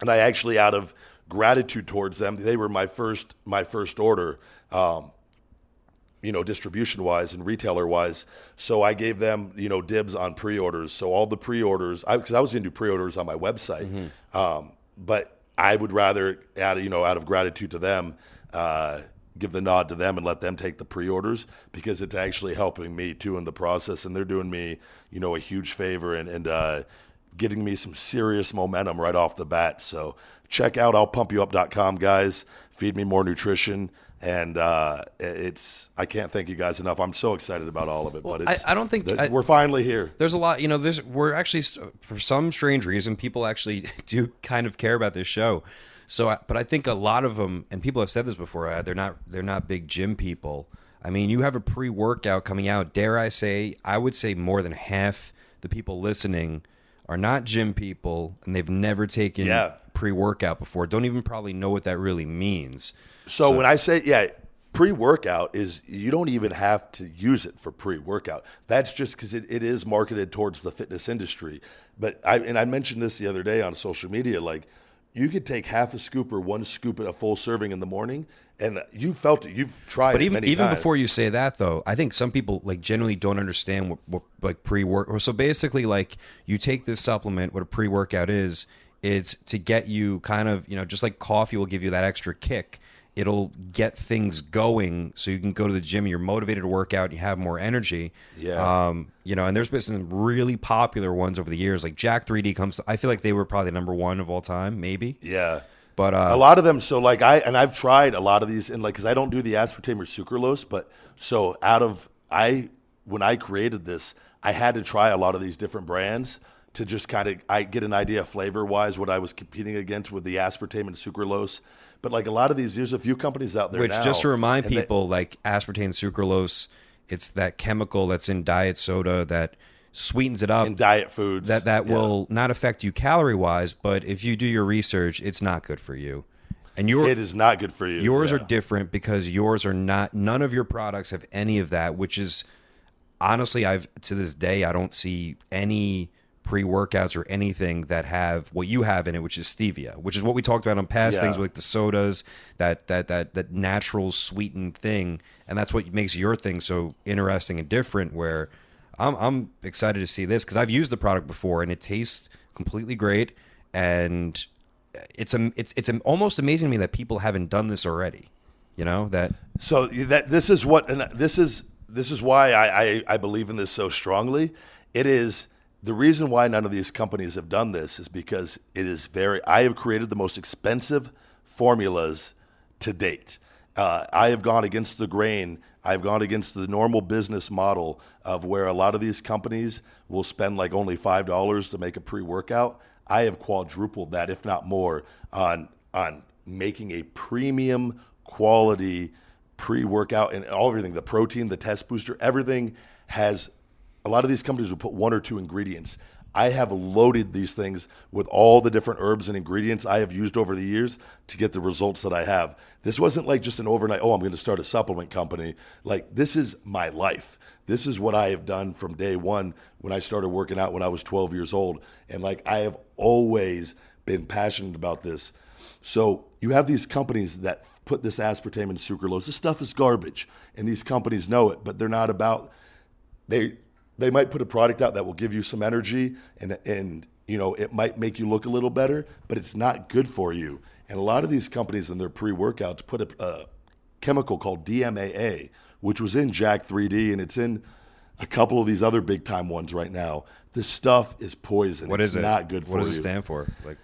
and I actually, out of gratitude towards them, they were my first order, distribution wise and retailer wise. So I gave them, dibs on pre-orders. So all the pre-orders, because I was going to do pre-orders on my website, but I would rather, out of gratitude to them, give the nod to them and let them take the pre-orders, because it's actually helping me too in the process, and they're doing me, a huge favor and getting me some serious momentum right off the bat. So check out I'llPumpYouUp.com, guys. Feed me more nutrition. And I can't thank you guys enough. I'm so excited about all of it. Well, but I don't think we're finally here. There's a lot, we're actually, for some strange reason, people actually do kind of care about this show. So, but I think a lot of them, and people have said this before, they're not big gym people. I mean, you have a pre-workout coming out. Dare I say, I would say more than half the people listening are not gym people, and they've never taken pre-workout before. Don't even probably know what that really means. So when I say, pre-workout is, you don't even have to use it for pre-workout. That's just because it is marketed towards the fitness industry. But I mentioned this the other day on social media, like, you could take half a scoop or one scoop at a full serving in the morning, and you felt it. You've tried it many times. But even before you say that, though, I think some people generally don't understand what like pre-work. So basically, like, you take this supplement. What a pre-workout is, it's to get you kind of, just like coffee will give you that extra kick. It'll get things going so you can go to the gym. You're motivated to work out. And you have more energy. Yeah. And there's been some really popular ones over the years. Like Jack 3D I feel like they were probably number one of all time, maybe. Yeah. But a lot of them. So like I've tried a lot of these, and like, cause I don't do the aspartame or sucralose, but so when I created this, I had to try a lot of these different brands to just I get an idea flavor wise what I was competing against with the aspartame and sucralose. But like a lot of these, there's a few companies out there now. Just to remind people, like aspartame, sucralose, it's that chemical that's in diet soda that sweetens it up. In diet foods. That will not affect you calorie-wise, but if you do your research, it's not good for you. And it is not good for you. Yours are different because yours are not, none of your products have any of that, which is, honestly, to this day, I don't see any pre-workouts or anything that have what you have in it, which is stevia, which is what we talked about on past things, like the sodas, that natural sweetened thing, and that's what makes your thing so interesting and different. Where I'm excited to see this because I've used the product before and it tastes completely great, and it's almost amazing to me that people haven't done this already. This is why I believe in this so strongly. It is. The reason why none of these companies have done this is because I have created the most expensive formulas to date. I have gone against the grain. I've gone against the normal business model of where a lot of these companies will spend like only $5 to make a pre-workout. I have quadrupled that, if not more, on making a premium quality pre-workout, and everything, the protein, the test booster, everything has. A lot of these companies will put one or two ingredients. I have loaded these things with all the different herbs and ingredients I have used over the years to get the results that I have. This wasn't like just an overnight, I'm going to start a supplement company. Like, this is my life. This is what I have done from day one when I started working out when I was 12 years old. And like, I have always been passionate about this. So you have these companies that put this aspartame and sucralose. This stuff is garbage, and these companies know it, but they're not about, they might put a product out that will give you some energy and it might make you look a little better, but it's not good for you. And a lot of these companies in their pre-workouts put a chemical called DMAA, which was in Jack 3D, and it's in a couple of these other big time ones right now. This stuff is poison. What is it? Not good for you. What does it stand for? Like,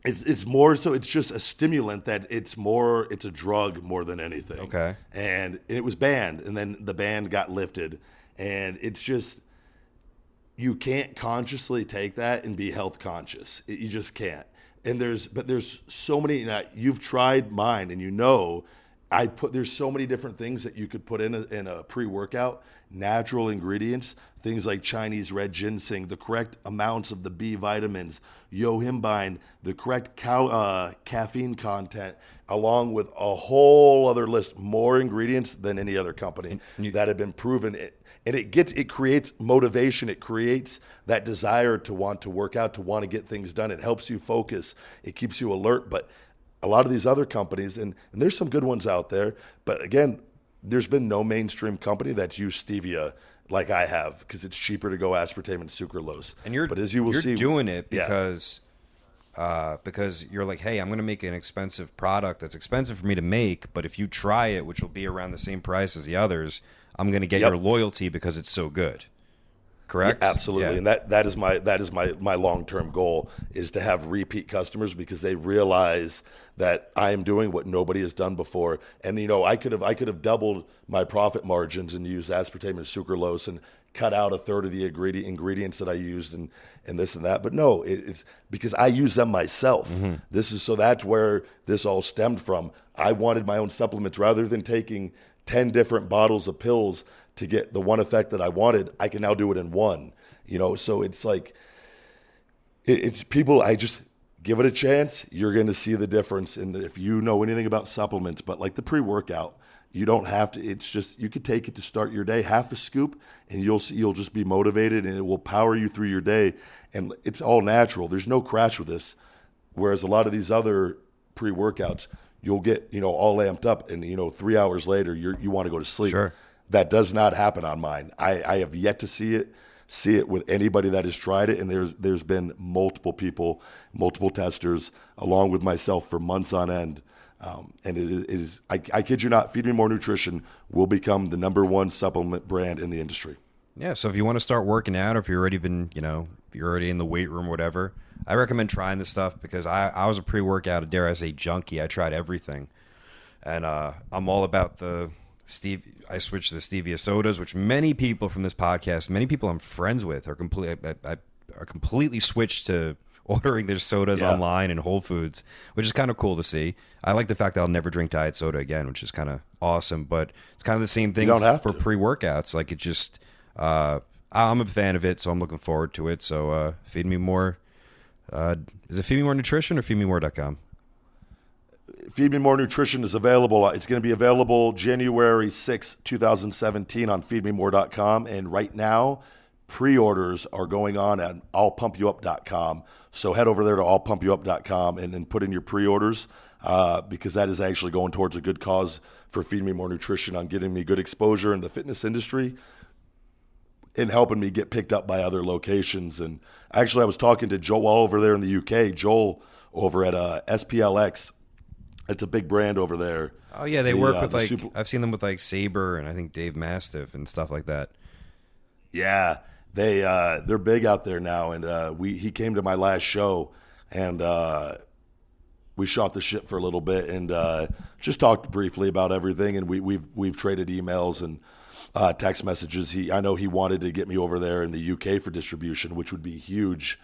it's more so. It's just a stimulant that it's a drug more than anything. Okay. And it was banned, and then the ban got lifted. And it's just, you can't consciously take that and be health conscious. You just can't. And there's so many, you've tried mine and there's so many different things that you could put in a pre-workout, natural ingredients, things like Chinese red ginseng, the correct amounts of the B vitamins, yohimbine, the correct caffeine content, along with a whole other list, more ingredients than any other company that have been proven. And it creates motivation. It creates that desire to want to work out, to want to get things done. It helps you focus. It keeps you alert. But a lot of these other companies, and there's some good ones out there, but again, there's been no mainstream company that's used stevia like I have, because it's cheaper to go aspartame and sucralose. And you're but as you will see, doing it because because you're like, hey, I'm going to make an expensive product that's expensive for me to make, but if you try it, which will be around the same price as the others, I'm going to get your loyalty because it's so good. Correct? Yeah, absolutely. Yeah. And that is my long-term goal, is to have repeat customers, because they realize that I am doing what nobody has done before. And I could have doubled my profit margins and used aspartame and sucralose and cut out a third of the ingredients that I used and this and that. But no, it's because I use them myself. That's where this all stemmed from. I wanted my own supplements. Rather than taking 10 different bottles of pills to get the one effect that I wanted, I can now do it in one. So it's like, it's people, I just give it a chance. You're going to see the difference. And if you know anything about supplements, but like the pre-workout, you don't have to, it's just, you could take it to start your day, half a scoop, and you'll just be motivated, and it will power you through your day. And it's all natural. There's no crash with this. Whereas a lot of these other pre-workouts, you'll get, all amped up, and, 3 hours later, you want to go to sleep. Sure. That does not happen on mine. I have yet to see it with anybody that has tried it, and there's been multiple people, multiple testers, along with myself, for months on end. And it is, I kid you not, Feed Me More Nutrition will become the #1 supplement brand in the industry. Yeah, so if you want to start working out, or if you've already been, if you're already in the weight room or whatever, I recommend trying this stuff, because I was a pre-workout, dare I say, junkie. I tried everything. And I'm all about I switched to the stevia sodas, which many people from this podcast, many people I'm friends with, are completely switched to ordering their sodas online in Whole Foods, which is kind of cool to see. I like the fact that I'll never drink diet soda again, which is kind of awesome. But it's kind of the same thing for pre-workouts. Like, it just, I'm a fan of it, so I'm looking forward to it. So Feed Me More. Is it Feed Me More Nutrition or feedmemore.com? Feed Me More Nutrition is available. It's going to be available January 6, 2017 on feedmemore.com. And right now, pre-orders are going on at illpumpyouup.com. So head over there to illpumpyouup.com and then put in your pre-orders, because that is actually going towards a good cause for Feed Me More Nutrition, on getting me good exposure in the fitness industry and helping me get picked up by other locations. And actually, I was talking to Joel over there in the UK, Joel over at SPLX. It's a big brand over there. Oh, yeah, they work with, I've seen them with, Sabre and I think Dave Mastiff and stuff like that. Yeah, they're big out there now, and he came to my last show, and we shot the shit for a little bit, and just talked briefly about everything, and we've traded emails and text messages. I know he wanted to get me over there in the UK for distribution, which would be huge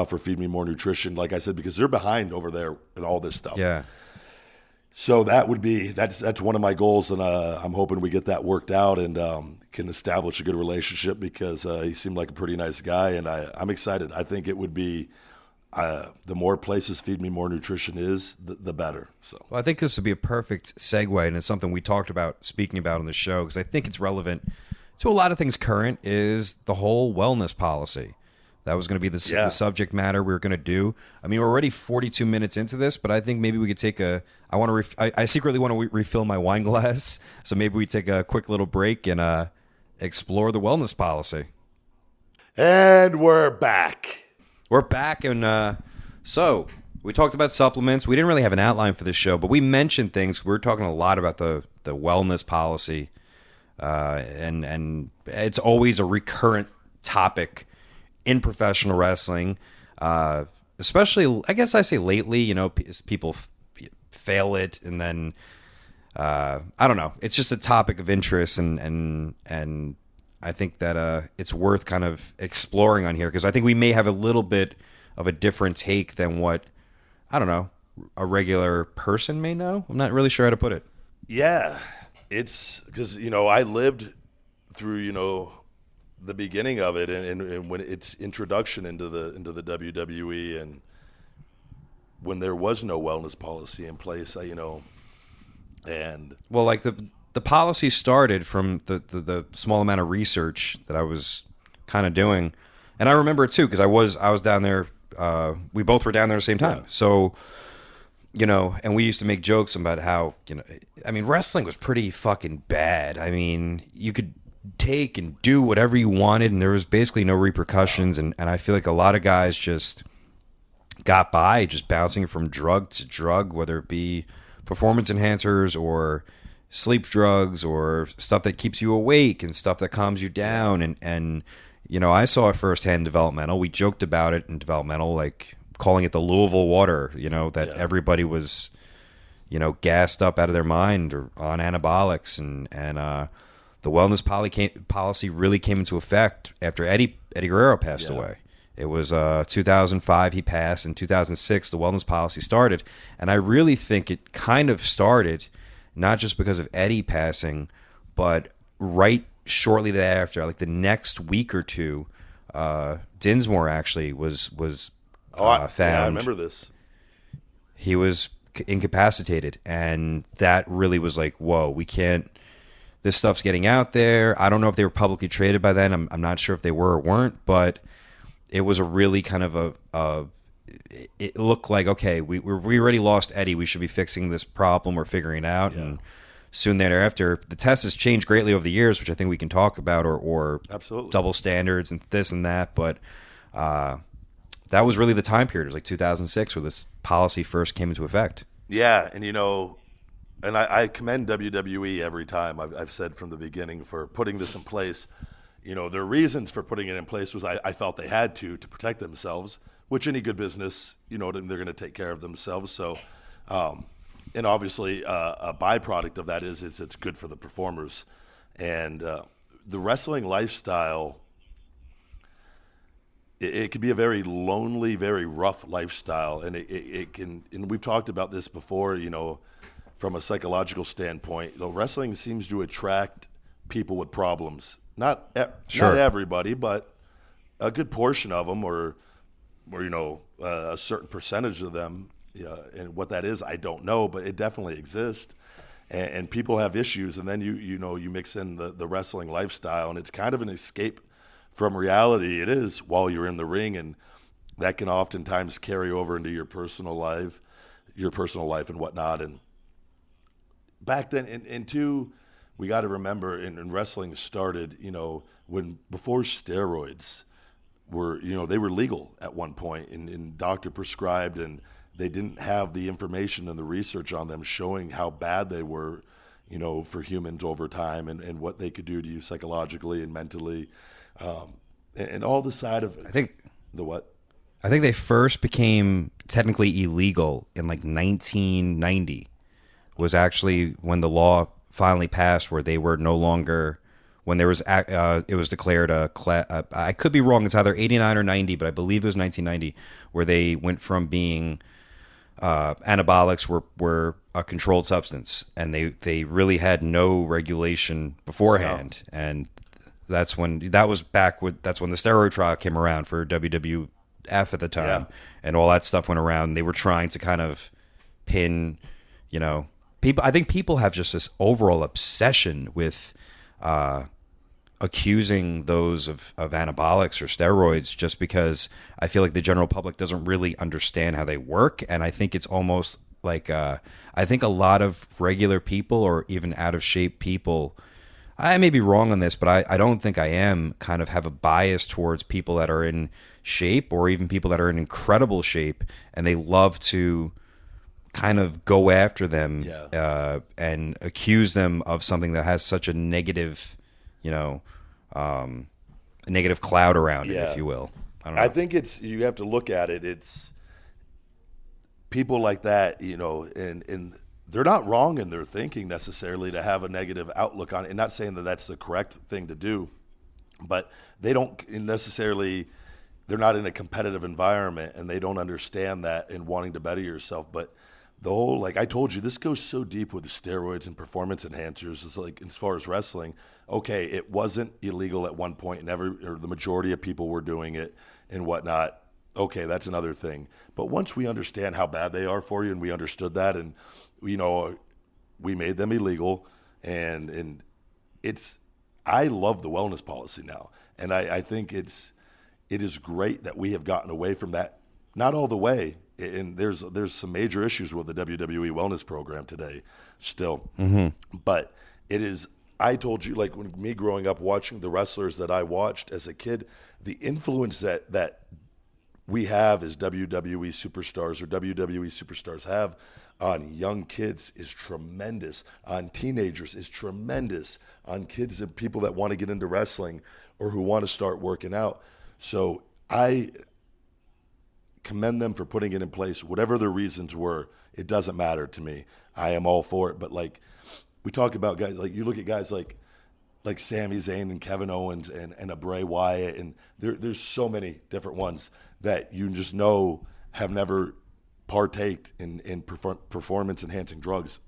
for Feed Me More Nutrition, like I said, because they're behind over there in all this stuff. Yeah. So that's one of my goals, and I'm hoping we get that worked out and can establish a good relationship, because he seemed like a pretty nice guy, and I'm excited. I think it would be the more places Feed Me More Nutrition is, the better. So, well, I think this would be a perfect segue, and it's something we talked about speaking about on the show, because I think it's relevant to a lot of things current, is the whole wellness policy. That was going to be the subject matter we were going to do. I mean, we're already 42 minutes into this, but I think maybe we could take I secretly want to refill my wine glass, so maybe we take a quick little break and explore the wellness policy. And we're back. We're back, and so we talked about supplements. We didn't really have an outline for this show, but we mentioned things. We were talking a lot about the wellness policy, and it's always a recurrent topic in professional wrestling, especially, I guess I say lately, people fail it, and then I don't know. It's just a topic of interest, and I think that it's worth kind of exploring on here, because I think we may have a little bit of a different take than what, I don't know, a regular person may know. I'm not really sure how to put it. Yeah, it's because I lived through the beginning of it, and when its introduction into the WWE, and when there was no wellness policy in place, and well, like the policy started from the small amount of research that I was kind of doing, and I remember it too, because I was down there. We both were down there at the same time, so and we used to make jokes about how I mean, wrestling was pretty fucking bad. I mean, you could take and do whatever you wanted, and there was basically no repercussions, and I feel like a lot of guys just got by just bouncing from drug to drug, whether it be performance enhancers or sleep drugs or stuff that keeps you awake and stuff that calms you down. And you know, I saw it firsthand in developmental. We joked about it in developmental, like calling it the Louisville Water, you know, that everybody was, you know, gassed up out of their mind or on anabolics. And the wellness policy really came into effect after Eddie Guerrero passed away. It was 2005 he passed. In 2006, the wellness policy started. And I really think it kind of started not just because of Eddie passing, but right shortly thereafter, like the next week or two, Dinsmore actually was found. Yeah, I remember this. He was incapacitated, and that really was like, whoa, we can't. This stuff's getting out there. I don't know if they were publicly traded by then. I'm not sure if they were or weren't, but it was a really kind of it looked like, okay, we already lost Eddie. We should be fixing this problem or figuring it out. And soon thereafter, the test has changed greatly over the years, which I think we can talk about, or absolutely double standards and this and that. But that was really the time period. It was like 2006 where this policy first came into effect. Yeah, and you know, and I commend WWE every time. I've said from the beginning for putting this in place. You know, their reasons for putting it in place was I felt they had to protect themselves, which any good business, you know, they're going to take care of themselves. So, and obviously a byproduct of that is it's good for the performers. And the wrestling lifestyle, it can be a very lonely, very rough lifestyle. And it can, and we've talked about this before, you know, from a psychological standpoint. You know, wrestling seems to attract people with problems. Not everybody, but a good portion of them, or you know, a certain percentage of them. And what that is, I don't know, but it definitely exists. And people have issues, and then you mix in the wrestling lifestyle, and it's kind of an escape from reality. It is while you're in the ring, and that can oftentimes carry over into your personal life and whatnot. And back then, we got to remember, and wrestling started, you know, before steroids were, you know, they were legal at one point, and doctor prescribed, and they didn't have the information and the research on them showing how bad they were, you know, for humans over time, and what they could do to you psychologically and mentally, and all the side effects. I think the what? I think they first became technically illegal in like 1990. Was actually when the law finally passed, where they were no longer, when there was it was declared I could be wrong, it's either 89 or 90, but I believe it was 1990, where they went from being anabolics were a controlled substance, and they really had no regulation beforehand. No. And that's when the steroid trial came around for WWF at the time, and all that stuff went around. They were trying to kind of pin, you know, I think people have just this overall obsession with accusing those of anabolics or steroids, just because I feel like the general public doesn't really understand how they work. And I think it's almost like I think a lot of regular people, or even out of shape people, I may be wrong on this, but I don't think I am, kind of have a bias towards people that are in shape, or even people that are in incredible shape, and they love to kind of go after them and accuse them of something that has such a negative, you know, a negative cloud around it, if you will. I don't know. I think you have to look at it. It's people like that, you know, and they're not wrong in their thinking necessarily to have a negative outlook on it. And not saying that that's the correct thing to do, but they don't necessarily, they're not in a competitive environment, and they don't understand that and wanting to better yourself. But the whole, like I told you, this goes so deep with the steroids and performance enhancers. It's like, as far as wrestling, okay, it wasn't illegal at one point, and the majority of people were doing it and whatnot. Okay, that's another thing. But once we understand how bad they are for you, and we understood that, and you know, we made them illegal, and it's, I love the wellness policy now, and I think it is great that we have gotten away from that. Not all the way. And there's some major issues with the WWE Wellness program today still. Mm-hmm. But it is, I told you, like when me growing up watching the wrestlers that I watched as a kid, the influence that we have as WWE superstars or WWE superstars have on young kids is tremendous, on teenagers is tremendous, on kids and people that want to get into wrestling or who want to start working out. So I commend them for putting it in place. Whatever their reasons were, it doesn't matter to me. I am all for it. But like we talk about guys, like you look at guys like Sami Zayn and Kevin Owens and a Bray Wyatt, and there's so many different ones that you just know have never partaked in performance-enhancing drugs.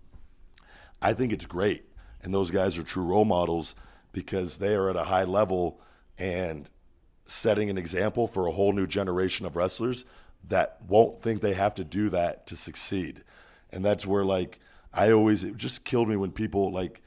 I think it's great, and those guys are true role models because they are at a high level and setting an example for a whole new generation of wrestlers that won't think they have to do that to succeed. And that's where, like, it just killed me when people, like,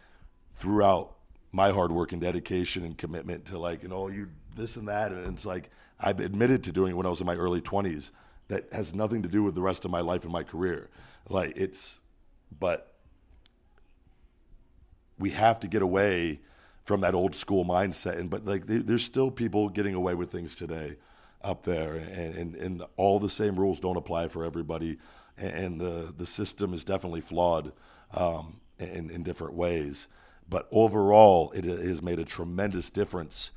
threw out my hard work and dedication and commitment to, like, you this and that. And it's like, I've admitted to doing it when I was in my early 20s. That has nothing to do with the rest of my life and my career. But we have to get away from that old school mindset. But like, there's still people getting away with things today up there, and all the same rules don't apply for everybody. And the system is definitely flawed in different ways. But overall, it has made a tremendous difference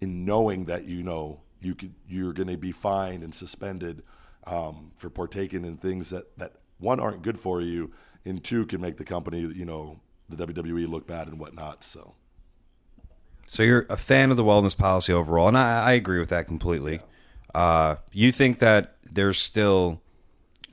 in knowing that you're going to be fined and suspended for partaking in things that one, aren't good for you, and two, can make the company, the WWE, look bad and whatnot. So you're a fan of the wellness policy overall, and I agree with that completely. You think that there's still,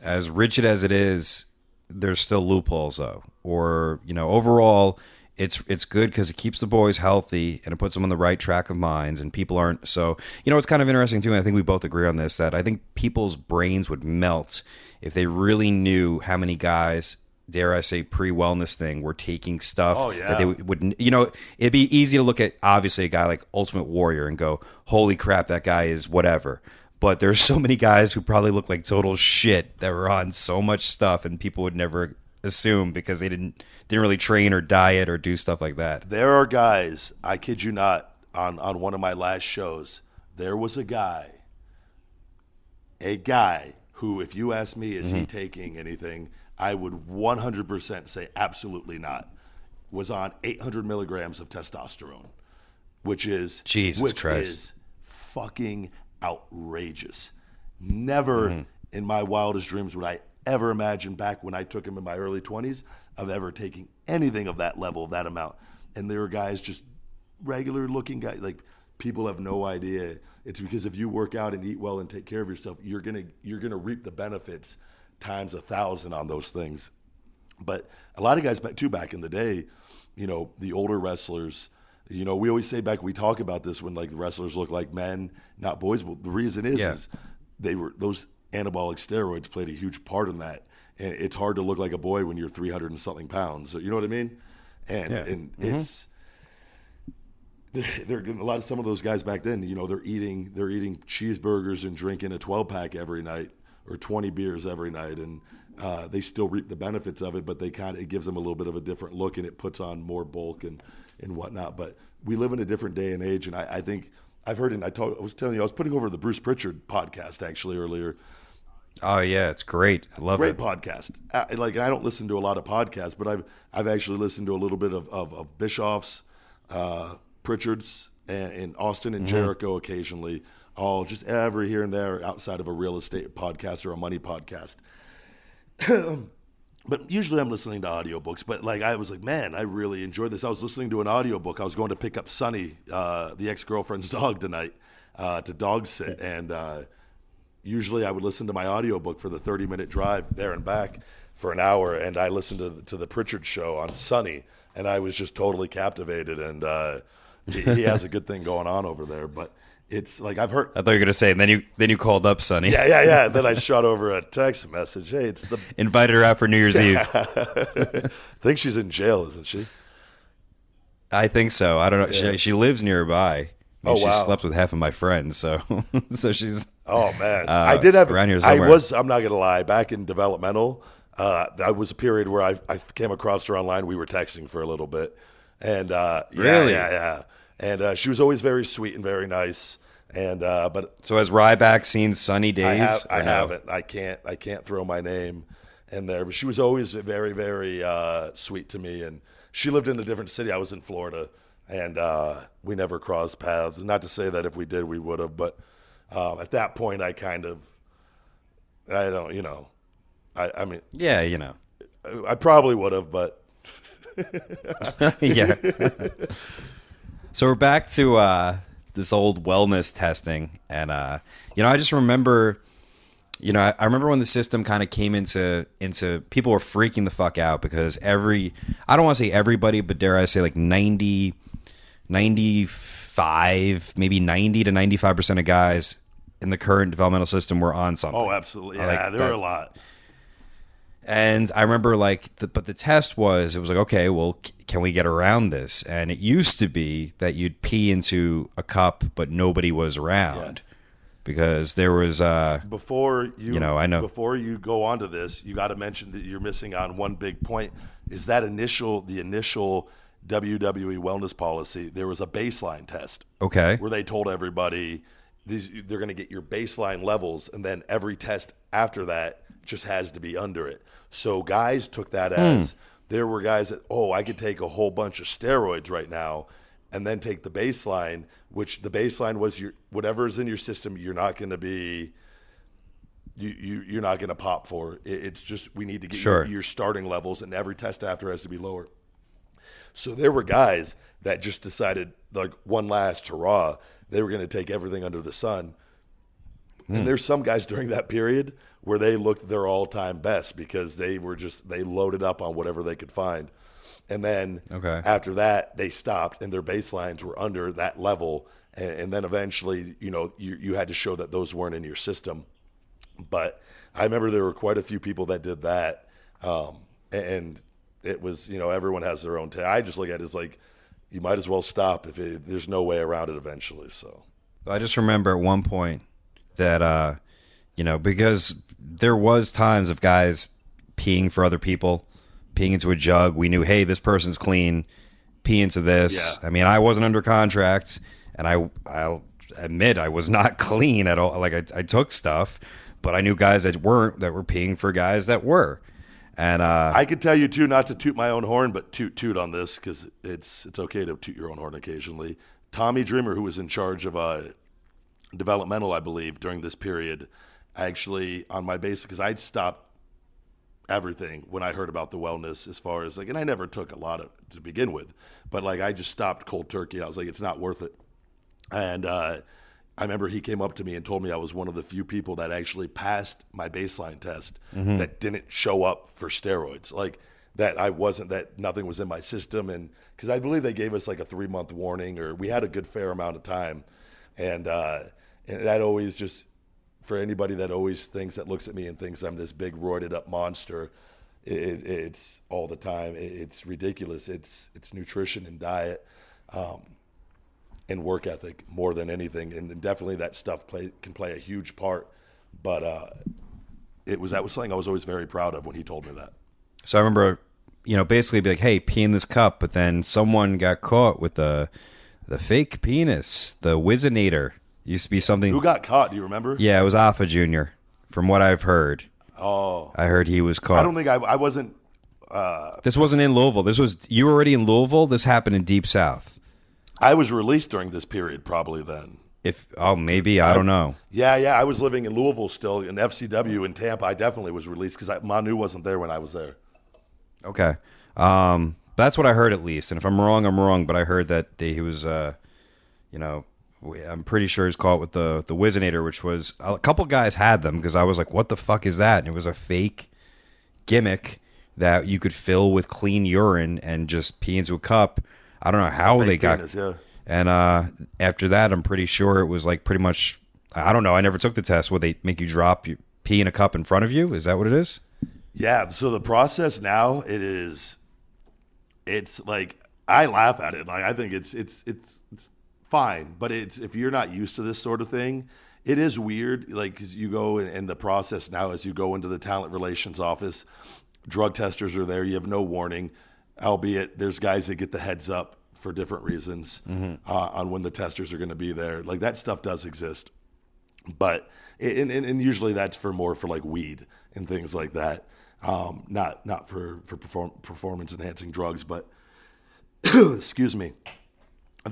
as rigid as it is, there's still loopholes though, or overall it's good because it keeps the boys healthy and it puts them on the right track of minds, and people aren't. So it's kind of interesting too, and I think we both agree on this, that I think people's brains would melt if they really knew how many guys, dare I say, pre-wellness thing, were taking stuff that they would it'd be easy to look at, obviously, a guy like Ultimate Warrior and go, holy crap, that guy is whatever. But there's so many guys who probably look like total shit that were on so much stuff, and people would never assume because they didn't really train or diet or do stuff like that. There are guys, I kid you not, on one of my last shows, there was a guy who, if you ask me, is he taking anything, I would 100% say absolutely not, was on 800 milligrams of testosterone, which is fucking outrageous. Never in my wildest dreams would I ever imagine, back when I took him in my early 20s, of ever taking anything of that level, of that amount. And there were guys, just regular looking guys, like, people have no idea. It's because if you work out and eat well and take care of yourself, you're gonna reap the benefits times 1,000 on those things. But a lot of guys back in the day, the older wrestlers, we always say back, we talk about this when, like, the wrestlers look like men, not boys. Well, the reason is those anabolic steroids played a huge part in that. And it's hard to look like a boy when you're 300 and something pounds. So, you know what I mean? And it's, some of those guys back then, they're eating cheeseburgers and drinking a 12-pack every night or 20 beers every night. And they still reap the benefits of it, but it gives them a little bit of a different look, and it puts on more bulk and whatnot. But we live in a different day and age. And I think I've heard, and I was telling you, I was putting over the Bruce Prichard podcast actually earlier. Oh yeah, it's great. I love it. Great podcast. I don't listen to a lot of podcasts, but I've actually listened to a little bit of Bischoff's, Prichard's, and Austin and Jericho occasionally. All just every here and there outside of a real estate podcast or a money podcast. But usually I'm listening to audiobooks. But I was like, man, I really enjoyed this. I was listening to an audiobook. I was going to pick up Sonny, the ex-girlfriend's dog, tonight to dog sit, and usually I would listen to my audiobook for the 30-minute drive there and back for an hour, and I listened to the Prichard show on Sonny, and I was just totally captivated, and he has a good thing going on over there. But it's like, I've heard. I thought you were going to say, and then you called up Sonny. Yeah. Then I shot over a text message. Hey, it's the invited her out for New Year's Eve. I think she's in jail, isn't she? I think so. I don't know. Yeah. She lives nearby. She slept with half of my friends, so she's. Oh man, I did have around here somewhere. I'm not gonna lie. Back in developmental, that was a period where I came across her online. We were texting for a little bit, and really, yeah. And she was always very sweet and very nice. And but So has Ryback seen Sunny Days? I or no? haven't. I can't throw my name in there. But she was always very, very sweet to me. And she lived in a different city. I was in Florida, and we never crossed paths. Not to say that if we did, we would have. But at that point, I don't, I mean, Yeah, you know. I probably would have, but Yeah. So we're back to this old wellness testing, and I just remember, I remember when the system kind of came into people were freaking the fuck out because I don't want to say everybody, but dare I say like 95, maybe 90 to 95% of guys in the current developmental system were on something. oh, absolutely, yeah, there were a lot. And I remember but the test it was like, okay, well, can we get around this? And it used to be that you'd pee into a cup, but nobody was around because there was, Before you, I know. Before you go on to this, you got to mention that you're missing on one big point. Is that the initial WWE Wellness Policy? There was a baseline test. Okay. Where they told everybody they're going to get your baseline levels, and then every test after that just has to be under it. So guys took that as there were guys that, I could take a whole bunch of steroids right now and then take the baseline, which the baseline was whatever's in your system, you're not going to be you're not going to pop for. It's just we need to get your starting levels, and every test after has to be lower. So there were guys that just decided, like, one last hurrah, they were going to take everything under the sun. And there's some guys during that period where they looked their all-time best because they loaded up on whatever they could find. And then after that, they stopped, and their baselines were under that level. And then eventually, you had to show that those weren't in your system. But I remember there were quite a few people that did that. And it was, everyone has their own I just look at it as like, you might as well stop there's no way around it eventually. So I just remember at one point that, because there was times of guys peeing for other people, peeing into a jug. We knew, hey, this person's clean, pee into this. Yeah. I mean, I wasn't under contract, and I'll admit I was not clean at all. Like I took stuff, but I knew guys that were peeing for guys that were. And I could tell you too, not to toot my own horn, but toot on this because it's okay to toot your own horn occasionally. Tommy Dreamer, who was in charge of developmental, I believe, during this period, actually on my basic, because I'd stopped everything when I heard about the wellness as far as and I never took a lot of to begin with, but I just stopped cold turkey. I was like, it's not worth it. And I remember he came up to me and told me I was one of the few people that actually passed my baseline test that didn't show up for steroids. That nothing was in my system. And because I believe they gave us a 3-month warning, or we had a good fair amount of time. And that always just, for anybody that always looks at me and thinks I'm this big roided up monster, it's all the time. It's ridiculous. It's nutrition and diet. And work ethic more than anything, and definitely that stuff can play a huge part. But that was something I was always very proud of when he told me that. So I remember, basically be like, hey, pee in this cup, but then someone got caught with the fake penis, the Wizonator. Used to be something. Who got caught? Do you remember? Yeah, it was Alpha Jr. From what I've heard. Oh, I heard he was caught. I don't think I wasn't. This wasn't in Louisville. You were already in Louisville. This happened in Deep South. I was released during this period, probably then. Maybe, I don't know. Yeah, I was living in Louisville still, in FCW in Tampa. I definitely was released because Manu wasn't there when I was there. Okay. That's what I heard at least. And if I'm wrong, I'm wrong. But I heard that he was, I'm pretty sure he's caught with the Wizonator, which was, a couple guys had them because I was like, what the fuck is that? And it was a fake gimmick that you could fill with clean urine and just pee into a cup. I don't know how they got. Penis, yeah. And after that, I'm pretty sure it was pretty much. I don't know. I never took the test. Would they make you drop your pee in a cup in front of you? Is that what it is? Yeah. So the process now it's I laugh at it. I think it's fine, but if you're not used to this sort of thing, it is weird. Because you go in the process now, as you go into the talent relations office, drug testers are there. You have no warning. Albeit there's guys that get the heads up for different reasons on when the testers are going to be there. Like that stuff does exist, but and usually that's for like weed and things like that. Not for performance enhancing drugs, but excuse me.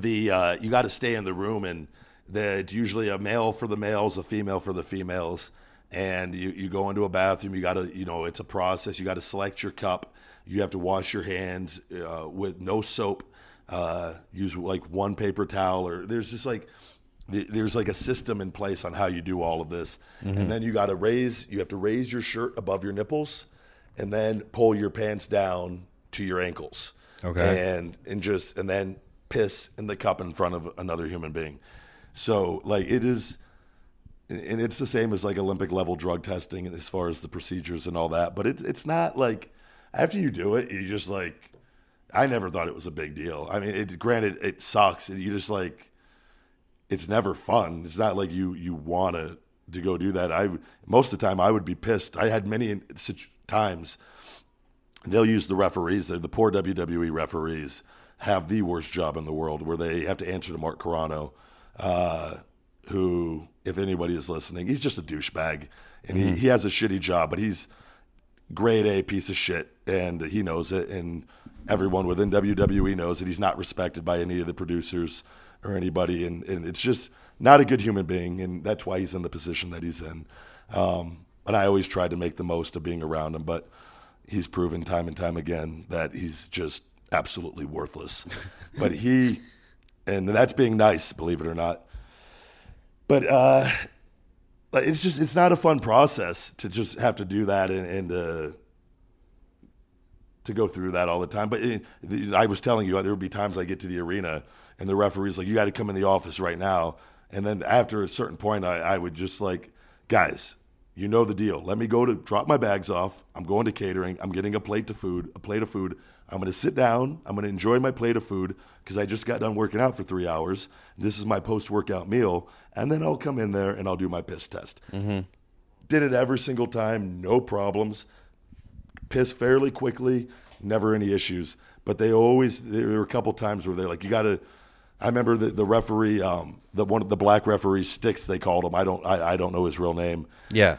You got to stay in the room, and it's usually a male for the males, a female for the females. And you go into a bathroom, you got to, it's a process. You got to select your cup. You have to wash your hands with no soap. Use like one paper towel, or there's like a system in place on how you do all of this. And then you have to raise your shirt above your nipples and then pull your pants down to your ankles. Okay. And then piss in the cup in front of another human being. So like it is. And it's the same as like Olympic level drug testing as far as the procedures and all that. But it's not like after you do it, you just like, I never thought it was a big deal. I mean, granted, it sucks. And you just like, it's never fun. It's not like you want to go do that. Most of the time I would be pissed. I had many times they'll use the referees. The poor WWE referees have the worst job in the world where they have to answer to Mark Carano, who, if anybody is listening, he's just a douchebag, and he has a shitty job, but he's grade A piece of shit, and he knows it, and everyone within WWE knows that he's not respected by any of the producers or anybody, and it's just not a good human being, and that's why he's in the position that he's in. And I always tried to make the most of being around him, but he's proven time and time again that he's just absolutely worthless. But and that's being nice, believe it or not. But it's not a fun process to just have to do that and to go through that all the time. But I was telling you, there would be times I get to the arena and the referee's like, you got to come in the office right now. And then after a certain point, I would just like, guys, you know the deal. Let me go to drop my bags off. I'm going to catering. I'm getting a plate of food. I'm going to sit down. I'm going to enjoy my plate of food because I just got done working out for 3 hours. This is my post-workout meal. And then I'll come in there and I'll do my piss test. Did it every single time, no problems. Piss fairly quickly, never any issues. But there were a couple times where they're like, you got to. I remember the referee, the black referee, Sticks, they called him. I don't know his real name. Yeah.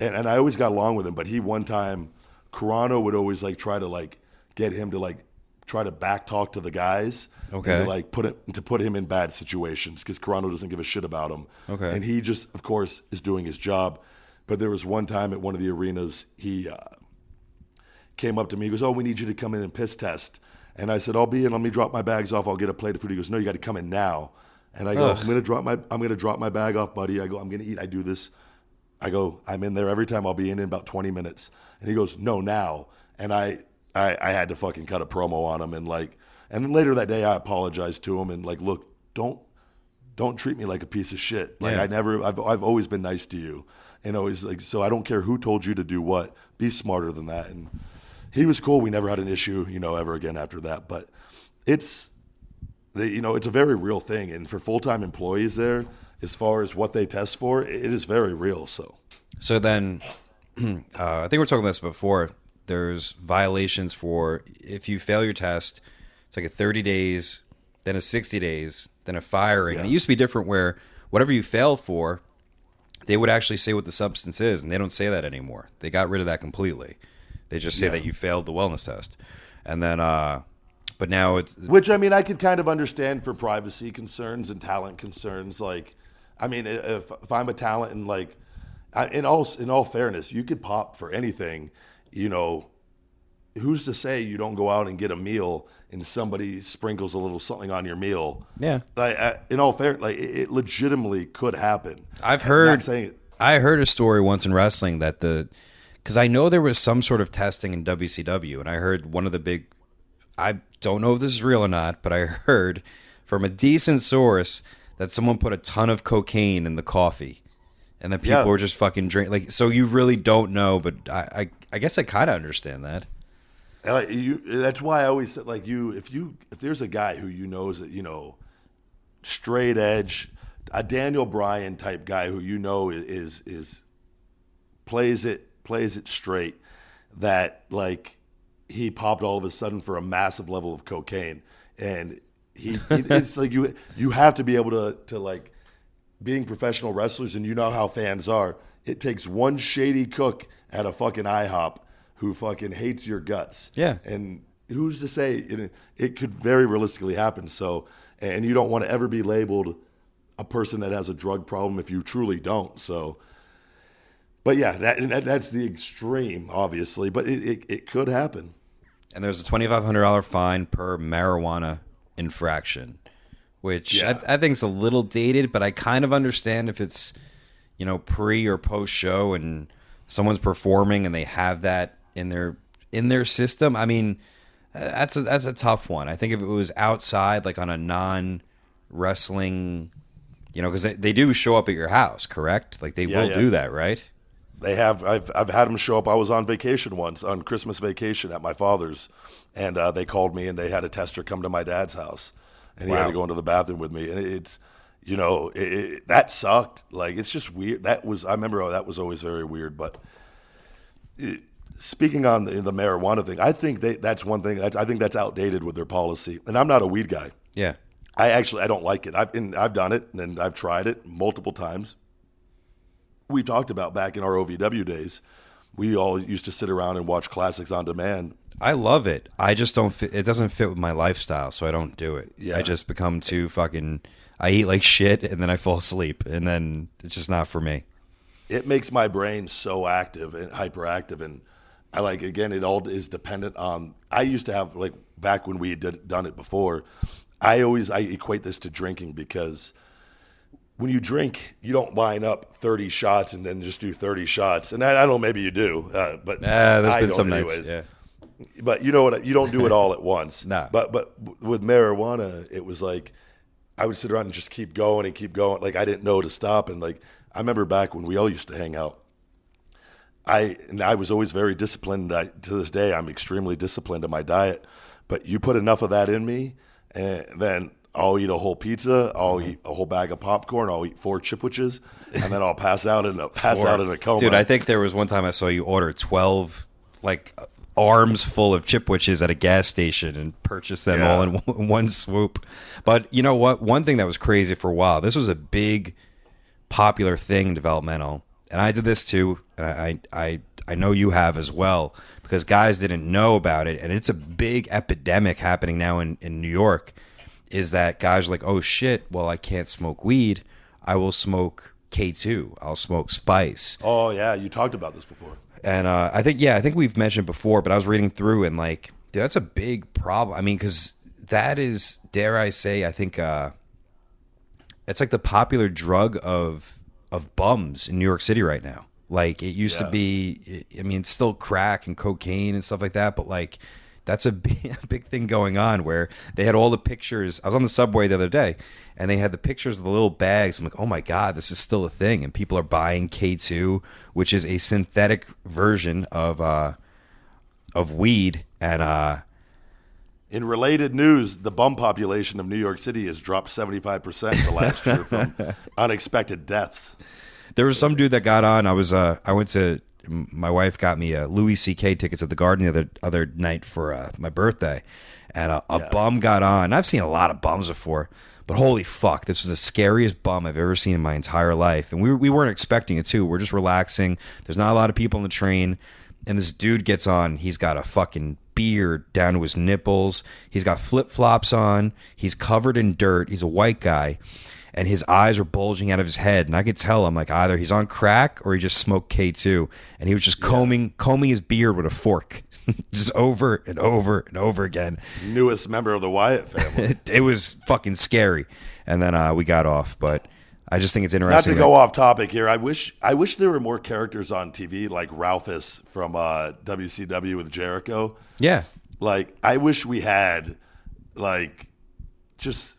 And I always got along with him, but he one time, Carano would always like try to like get him to like try to back talk to the guys. Okay. And to like put him in bad situations because Carano doesn't give a shit about him. Okay. And he just, of course, is doing his job. But there was one time at one of the arenas, he came up to me. He goes, "Oh, we need you to come in and piss test." And I said, "I'll be in. Let me drop my bags off. I'll get a plate of food." He goes, "No, you got to come in now." And I go, "I'm gonna drop my bag off, buddy." I go, "I'm gonna eat. I do this." I go, "I'm in there every time. I'll be in about 20 minutes." And he goes, "No, now." And I had to fucking cut a promo on him and then later that day I apologized to him and like, "Look, don't treat me like a piece of shit. Like I've always been nice to you." And always like, so I don't care who told you to do what. Be smarter than that. And he was cool. We never had an issue, ever again after that. But it's a very real thing. And for full-time employees there, as far as what they test for, it is very real. So then, I think we were talking about this before. There's violations for if you fail your test, it's like a 30 days, then a 60 days, then a firing. Yeah. And it used to be different where whatever you fail for, they would actually say what the substance is, and they don't say that anymore. They got rid of that completely. They just say that you failed the wellness test. And then, but now it's... Which, I mean, I could kind of understand for privacy concerns and talent concerns. Like, I mean, if I'm a talent and like, in all fairness, you could pop for anything, who's to say you don't go out and get a meal and somebody sprinkles a little something on your meal? Yeah. Like, in all fairness, like it legitimately could happen. I heard a story once in wrestling that because I know there was some sort of testing in WCW, and I heard one of the big, I don't know if this is real or not, but I heard from a decent source that someone put a ton of cocaine in the coffee, and that people were just fucking drink. Like, so you really don't know, but I guess I kind of understand that. That's why I always said, like, if there's a guy who knows that, straight edge, a Daniel Bryan type guy who is plays it straight, that like he popped all of a sudden for a massive level of cocaine, and It's like you have to be able to like being professional wrestlers, and you know how fans are. It takes one shady cook at a fucking IHOP who fucking hates your guts. Yeah. And who's to say it could very realistically happen. So, and you don't want to ever be labeled a person that has a drug problem if you truly don't. So, but yeah, that's the extreme, obviously, but it could happen. And there's a $2,500 fine per marijuana infraction, which I think is a little dated, but I kind of understand if it's, pre or post show and someone's performing and they have that in their system. I mean, that's a tough one. I think if it was outside, like on a non-wrestling, because they do show up at your house, correct? Like they will do that, right? They have. I've had them show up. I was on vacation once, on Christmas vacation at my father's, and they called me and they had a tester come to my dad's house, and he had to go into the bathroom with me, and it's. That sucked. Like, it's just weird. I remember that was always very weird. But speaking on the marijuana thing, I think that's one thing. I think that's outdated with their policy. And I'm not a weed guy. Yeah. I don't like it. I've done it, and I've tried it multiple times. We talked about back in our OVW days, we all used to sit around and watch classics on demand. I love it. I just don't fit. It doesn't fit with my lifestyle, so I don't do it. Yeah. I just become too fucking... I eat like shit, and then I fall asleep, and then it's just not for me. It makes my brain so active and hyperactive, and I like, again, it all is dependent on... I used to have, like, back when we had done it before, I equate this to drinking, because when you drink, you don't line up 30 shots and then just do 30 shots. And I don't know, maybe you do, but there's I been don't some anyways. nights, yeah. But you know what? You don't do it all at once. No. But with marijuana, it was like I would sit around and just keep going and keep going. Like I didn't know to stop. And like I remember back when we all used to hang out. I was always very disciplined. To this day, I'm extremely disciplined in my diet. But you put enough of that in me, and then I'll eat a whole pizza. I'll eat a whole bag of popcorn. I'll eat 4 Chipwiches, and then I'll pass out in a coma. Dude, I think there was one time I saw you order 12 arms full of Chipwiches at a gas station and purchase them all in one swoop. But you know what? One thing that was crazy for a while, this was a big popular thing in developmental, and I did this too, and I know you have as well, because guys didn't know about it, and it's a big epidemic happening now in New York, is that guys are like, oh shit, well, I can't smoke weed, I will smoke K2, I'll smoke spice. Oh yeah, you talked about this before. And I think we've mentioned it before, but I was reading through and like, dude, that's a big problem. I mean, because that is, dare I say, I think it's like the popular drug of bums in New York City right now. Like it used to be, I mean, it's still crack and cocaine and stuff like that, but like that's a big thing going on where they had all the pictures. I was on the subway the other day and they had the pictures of the little bags. I'm like, oh my God, this is still a thing. And people are buying K2, which is a synthetic version of weed. And in related news, the bum population of New York City has dropped 75% the last year from unexpected deaths. There was some dude that got on. My wife got me a Louis C.K. tickets at the Garden the other night for my birthday, and a bum got on. I've seen a lot of bums before, but holy fuck, this was the scariest bum I've ever seen in my entire life. And we weren't expecting it too. We're just relaxing. There's not a lot of people on the train, and this dude gets on. He's got a fucking beard down to his nipples. He's got flip-flops on. He's covered in dirt. He's a white guy. And his eyes are bulging out of his head. And I could tell, I'm like, either he's on crack or he just smoked K2. And he was just combing his beard with a fork. Just over and over and over again. Newest member of the Wyatt family. It was fucking scary. And then we got off. But I just think it's interesting. Not to go off topic here. I wish there were more characters on TV like Ralphus from WCW with Jericho. Yeah. Like, I wish we had, like, just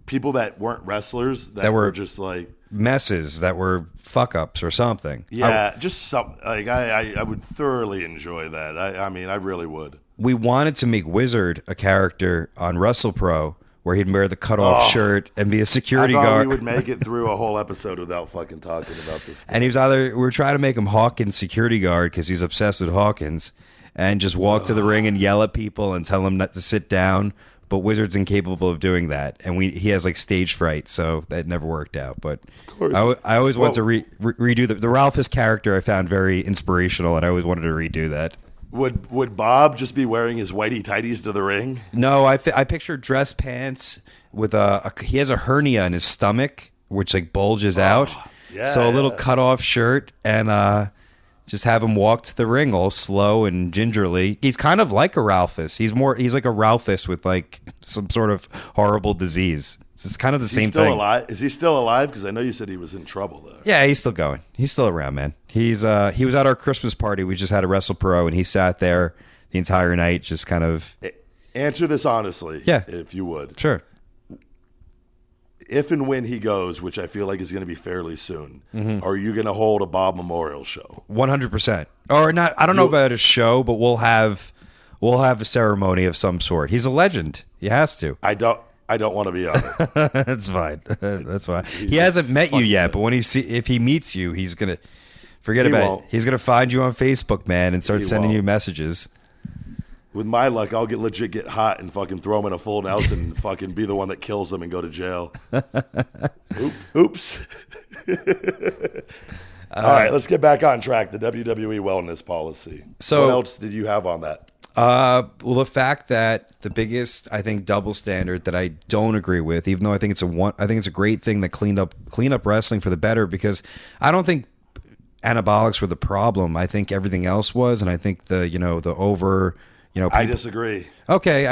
people that weren't wrestlers that were just like messes, that were fuck ups or something. Yeah, just some like I would thoroughly enjoy that. I mean, I really would. We wanted to make Wizard a character on WrestlePro where he'd wear the cutoff shirt and be a security guard. We would make it through a whole episode without fucking talking about this. And he was we were trying to make him Hawkins' security guard because he's obsessed with Hawkins, and just walk to the ring and yell at people and tell them not to sit down. but Wizard's incapable of doing that, and he has like stage fright, so that never worked out. But I always want to redo the Ralphus character. I found very inspirational, and I always wanted to redo that. Would Bob just be wearing his whitey tighties to the ring? No, I picture dress pants with he has a hernia in his stomach, which like bulges out. Yeah, so a little cut off shirt, and just have him walk to the ring all slow and gingerly. He's kind of like a Ralphus. He's like a Ralphus with like some sort of horrible disease. It's kind of the same thing. Alive? Is he still alive? Because I know you said he was in trouble though. Yeah, he's still going. He's still around, man. He was at our Christmas party. We just had a WrestlePro, and he sat there the entire night, just kind of. Answer this honestly, yeah, if you would. Sure. If and when he goes, which I feel like is going to be fairly soon, are you going to hold a Bob Memorial show? 100%. Or not? I don't know about a show, but we'll have a ceremony of some sort. He's a legend. He has to. I don't want to be on it. That's fine. That's fine. He hasn't met you yet, but when if he meets you, he's gonna forget about it. He's gonna find you on Facebook, man, and start sending you messages. With my luck, I'll legit get hot and fucking throw him in a full Nelson and fucking be the one that kills him and go to jail. Oops. All right, let's get back on track. The WWE Wellness Policy. So, what else did you have on that? Well, the fact that the biggest, I think, double standard that I don't agree with, even though I think it's a great thing that cleaned up wrestling for the better, because I don't think anabolics were the problem. I think everything else was, and I think the over. I disagree. Okay,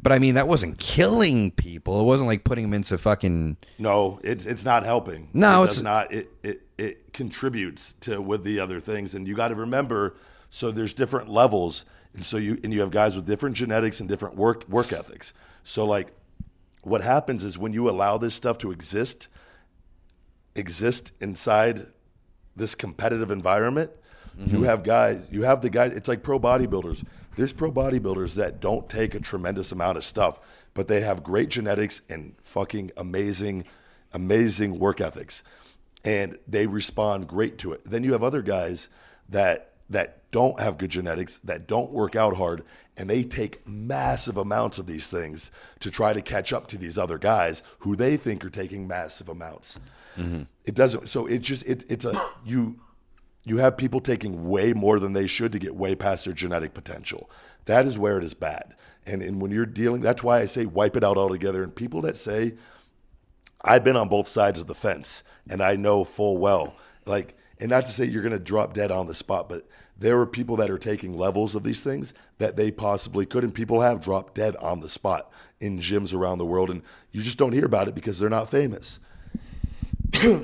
but that wasn't killing people. It wasn't like putting them into fucking. No, it's not helping. No, it's not. It contributes to with the other things, and you got to remember. So there's different levels, and so you have guys with different genetics and different work ethics. So like, what happens is when you allow this stuff to exist inside this competitive environment, you have the guys. It's like pro bodybuilders. There's pro bodybuilders that don't take a tremendous amount of stuff, but they have great genetics and fucking amazing work ethics, and they respond great to it. Then you have other guys that don't have good genetics, that don't work out hard, and they take massive amounts of these things to try to catch up to these other guys who they think are taking massive amounts. It doesn't. So you have people taking way more than they should to get way past their genetic potential. That is where it is bad. And when you're dealing, that's why I say wipe it out altogether. And people that say, I've been on both sides of the fence, and I know full well, like, and not to say you're going to drop dead on the spot, but there are people that are taking levels of these things that they possibly could, and people have dropped dead on the spot in gyms around the world, and you just don't hear about it because they're not famous.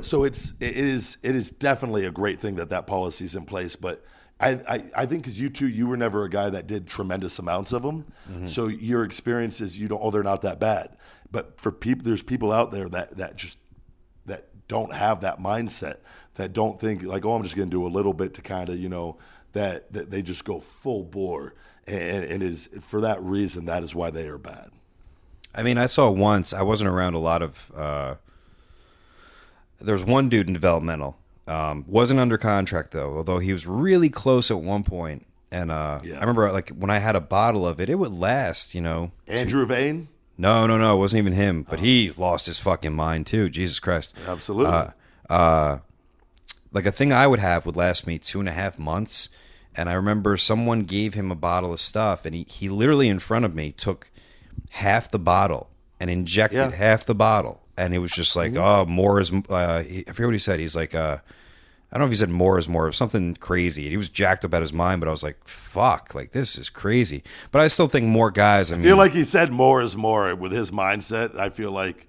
So it is definitely a great thing that policy is in place, but I think because you were never a guy that did tremendous amounts of them, so your experience is they're not that bad. But for people, there's people out there that don't have that mindset, that don't think like, I'm just going to do a little bit to kind of that they just go full bore, and it is for that reason that is why they are bad. I saw once. I wasn't around a lot of. There's one dude in developmental, wasn't under contract though, although he was really close at one point. And I remember like when I had a bottle of it, it would last, Andrew Vane? No, it wasn't even him, but he lost his fucking mind too. Jesus Christ. Absolutely. Like a thing I would have would last me 2.5 months. And I remember someone gave him a bottle of stuff, and he literally in front of me took half the bottle and injected half the bottle. And it was just like, more is. I forget what he said. He's like, I don't know if he said more is more, something crazy. He was jacked up out his mind, but I was like, fuck, like this is crazy. But I still think more guys. I feel like he said more is more with his mindset. I feel like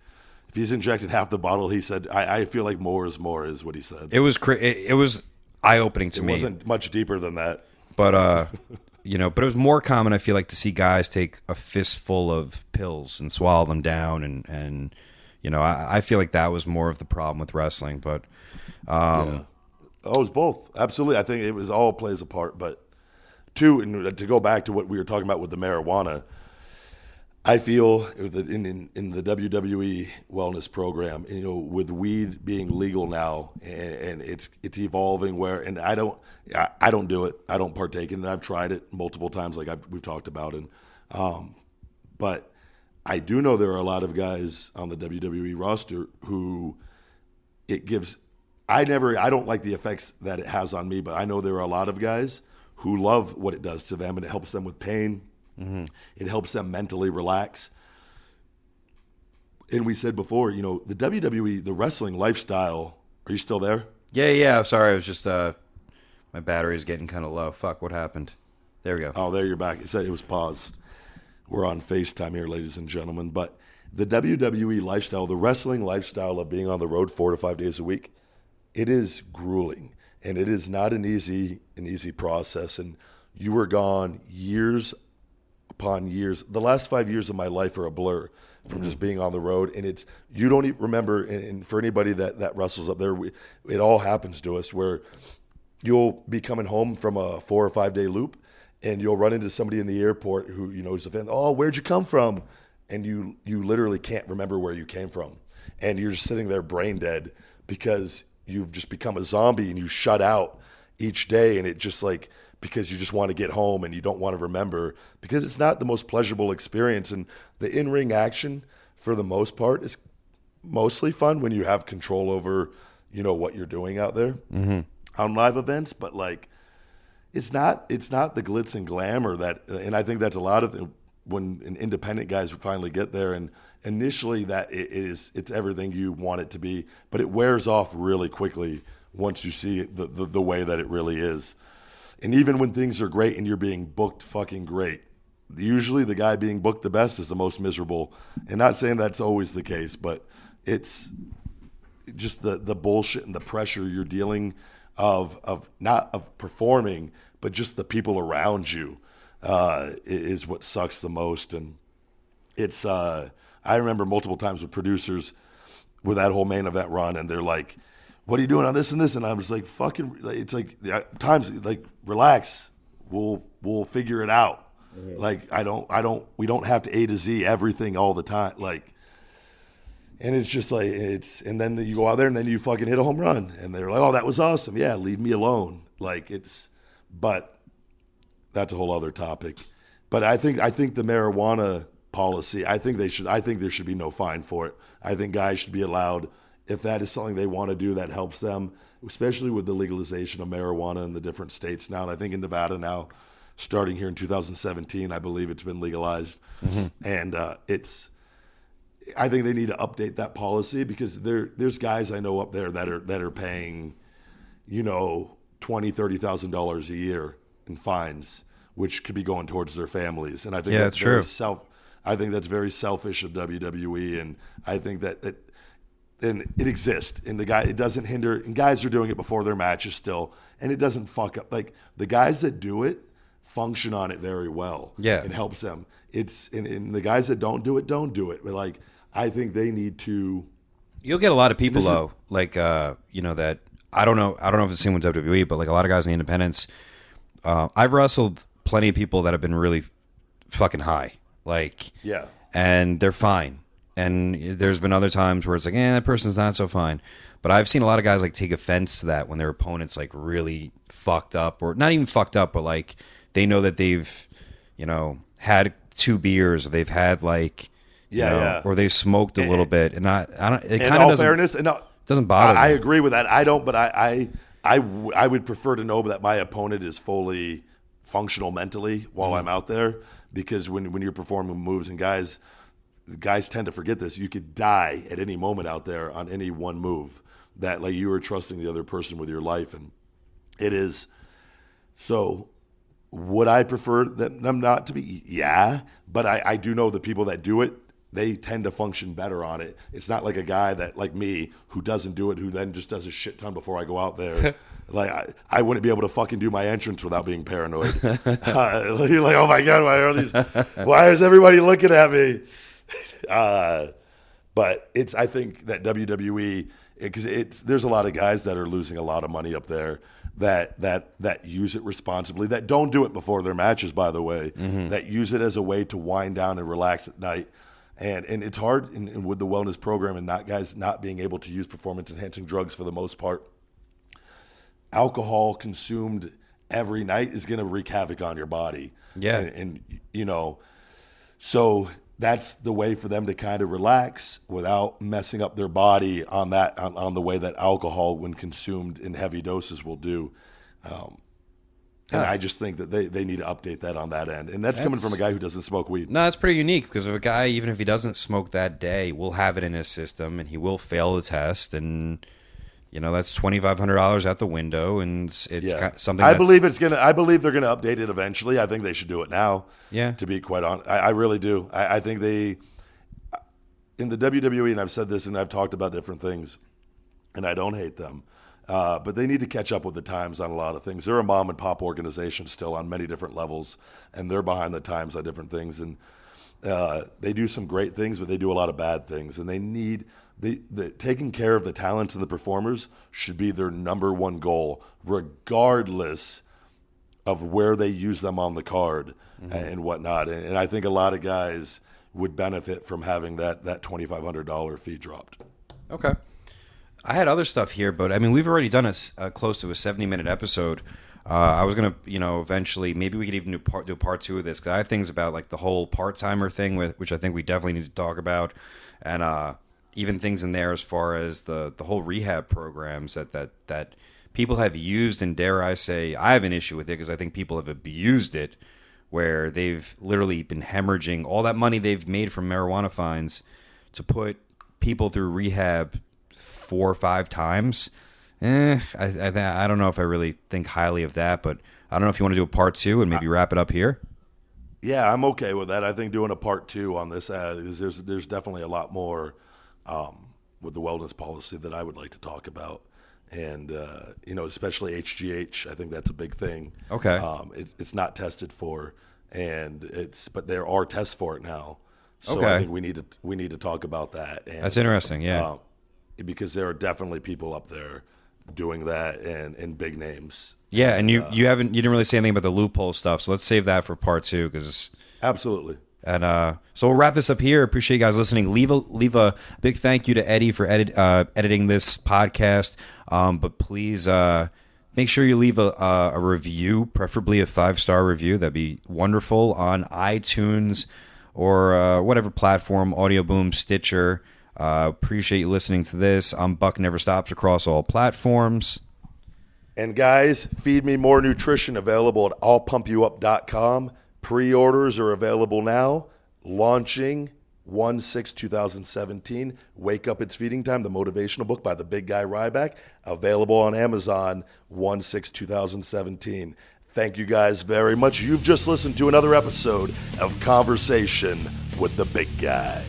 if he's injected half the bottle, he said, I feel like more is what he said. It was it was eye opening to me. It wasn't much deeper than that. But but it was more common, I feel like, to see guys take a fistful of pills and swallow them down, and I feel like that was more of the problem with wrestling. But it was both. Absolutely. I think it was all plays a part. But and to go back to what we were talking about with the marijuana, I feel that in the WWE Wellness Program, with weed being legal now, and it's evolving and I don't do it. I don't partake in it. I've tried it multiple times, like we've talked about, but I do know there are a lot of guys on the WWE roster who it gives. I don't like the effects that it has on me, but I know there are a lot of guys who love what it does to them, and it helps them with pain. It helps them mentally relax. And we said before, the WWE, the wrestling lifestyle. Are you still there? Yeah. Sorry, I was just my battery is getting kind of low. Fuck, what happened? There we go. Oh, there you're back. It said it was paused. We're on FaceTime here, ladies and gentlemen. But the WWE lifestyle, the wrestling lifestyle of being on the road 4 to 5 days a week, it is grueling, and it is not an easy process. And you were gone years upon years. The last 5 years of my life are a blur from just being on the road, and you don't even remember. And for anybody that wrestles up there, it all happens to us where you'll be coming home from a 4 or 5 day loop, and you'll run into somebody in the airport who is a fan. Oh, where'd you come from? And you literally can't remember where you came from, and you're just sitting there brain dead because you've just become a zombie and you shut out each day, and it just because you just want to get home and you don't want to remember, because it's not the most pleasurable experience. And the in-ring action, for the most part, is mostly fun when you have control over, what you're doing out there on live events. But it's not the glitz and glamour and I think that's a lot of when an independent guys finally get there. And initially that it's everything you want it to be, but it wears off really quickly once you see the way that it really is. And even when things are great and you're being booked fucking great, usually the guy being booked the best is the most miserable. And not saying that's always the case, but it's just the bullshit and the pressure you're dealing of not of performing, but just the people around you is what sucks the most. And it's I remember multiple times with producers with that whole main event run, and they're like, what are you doing on this and this? And I was like, fucking, it's times relax. We'll figure it out. Mm-hmm. We don't have to A to Z everything all the time. And it's just and then you go out there and then you fucking hit a home run. And they're like, oh, that was awesome. Yeah, leave me alone. But that's a whole other topic. But I think the marijuana policy, I think there should be no fine for it. I think guys should be allowed, if that is something they want to do that helps them, especially with the legalization of marijuana in the different states now. And I think in Nevada now, starting here in 2017, I believe it's been legalized. Mm-hmm. And I think they need to update that policy, because there's guys I know up there that are paying, $20,000-$30,000 a year in fines, which could be going towards their families. And I think that's true. I think that's very selfish of WWE, and I think that and it exists, and it doesn't hinder, and guys are doing it before their matches still, and it doesn't fuck up. The guys that do it function on it very well. Yeah. It helps them. And the guys that don't do it. But I think they need to. You'll get a lot of people though, that I don't know if it's the same with WWE, but a lot of guys in the independents. I've wrestled plenty of people that have been really fucking high, and they're fine. And there's been other times where it's that person's not so fine. But I've seen a lot of guys take offense to that when their opponent's really fucked up, or not even fucked up, but they know that they've, had 2 beers, or they've had or they smoked a little bit, and I don't. It kind of doesn't. Fairness, doesn't bother me. I agree with that. I don't, but I would prefer to know that my opponent is fully functional mentally while I'm out there, because when you're performing moves, and guys tend to forget this, you could die at any moment out there on any one move that you are trusting the other person with your life. And it is. So would I prefer them not to be? Yeah. But I do know the people that do it, they tend to function better on it. It's not like a guy that, like me, who doesn't do it, who then just does a shit ton before I go out there. I wouldn't be able to fucking do my entrance without being paranoid. You're like, oh my God, why is everybody looking at me? But I think that WWE, because there's a lot of guys that are losing a lot of money up there that use it responsibly, that don't do it before their matches, by the way, that use it as a way to wind down and relax at night. And it's hard with the wellness program, and guys not being able to use performance enhancing drugs for the most part. Alcohol consumed every night is going to wreak havoc on your body. Yeah. And so that's the way for them to kind of relax without messing up their body on the way that alcohol, when consumed in heavy doses, will do. And I just think that they need to update that on that end. And that's coming from a guy who doesn't smoke weed. No, it's pretty unique because of a guy, even if he doesn't smoke that day, will have it in his system and he will fail the test. And, that's $2,500 out the window. And it's something I believe they're going to update it eventually. I think they should do it now. Yeah. To be quite honest. I really do. I think in the WWE, and I've said this and I've talked about different things, and I don't hate them. But they need to catch up with the times on a lot of things. They're a mom and pop organization still on many different levels, and they're behind the times on different things. And they do some great things, but they do a lot of bad things. And they need taking care of the talents and the performers should be their number one goal, regardless of where they use them on the card and whatnot. And I think a lot of guys would benefit from having that $2,500 fee dropped. Okay. I had other stuff here, but I mean, we've already done close to a 70-minute episode. I was gonna, eventually, maybe we could even do part 2 of this, because I have things about like the whole part-timer thing, which I think we definitely need to talk about, and even things in there as far as the whole rehab programs that people have used, and dare I say, I have an issue with it because I think people have abused it, where they've literally been hemorrhaging all that money they've made from marijuana fines to put people through rehab 4 or 5 times. I don't know if I really think highly of that, but I don't know if you want to do a part 2 and maybe wrap it up here. Yeah, I'm okay with that. I think doing a part 2 on this, there's definitely a lot more with the wellness policy that I would like to talk about. And, especially HGH, I think that's a big thing. Okay. It's not tested for, but there are tests for it now. So okay. I think we need to talk about that. And, that's interesting, yeah. Because there are definitely people up there doing that and big names. Yeah, and you didn't really say anything about the loophole stuff, so let's save that for part 2 because absolutely. And so we'll wrap this up here. Appreciate you guys listening. Leave a big thank you to Eddie for editing this podcast. But please make sure you leave a review, preferably a 5-star review. That'd be wonderful on iTunes or whatever platform, Audio Boom, Stitcher. Appreciate you listening to this. I'm Buck Never Stops across all platforms. And guys, Feed Me More Nutrition available at illpumpyouup.com. Pre-orders are available now. Launching 1/6/2017. Wake Up, It's Feeding Time, the motivational book by the big guy Ryback. Available on Amazon 1/6/2017. Thank you guys very much. You've just listened to another episode of Conversation with the Big Guy.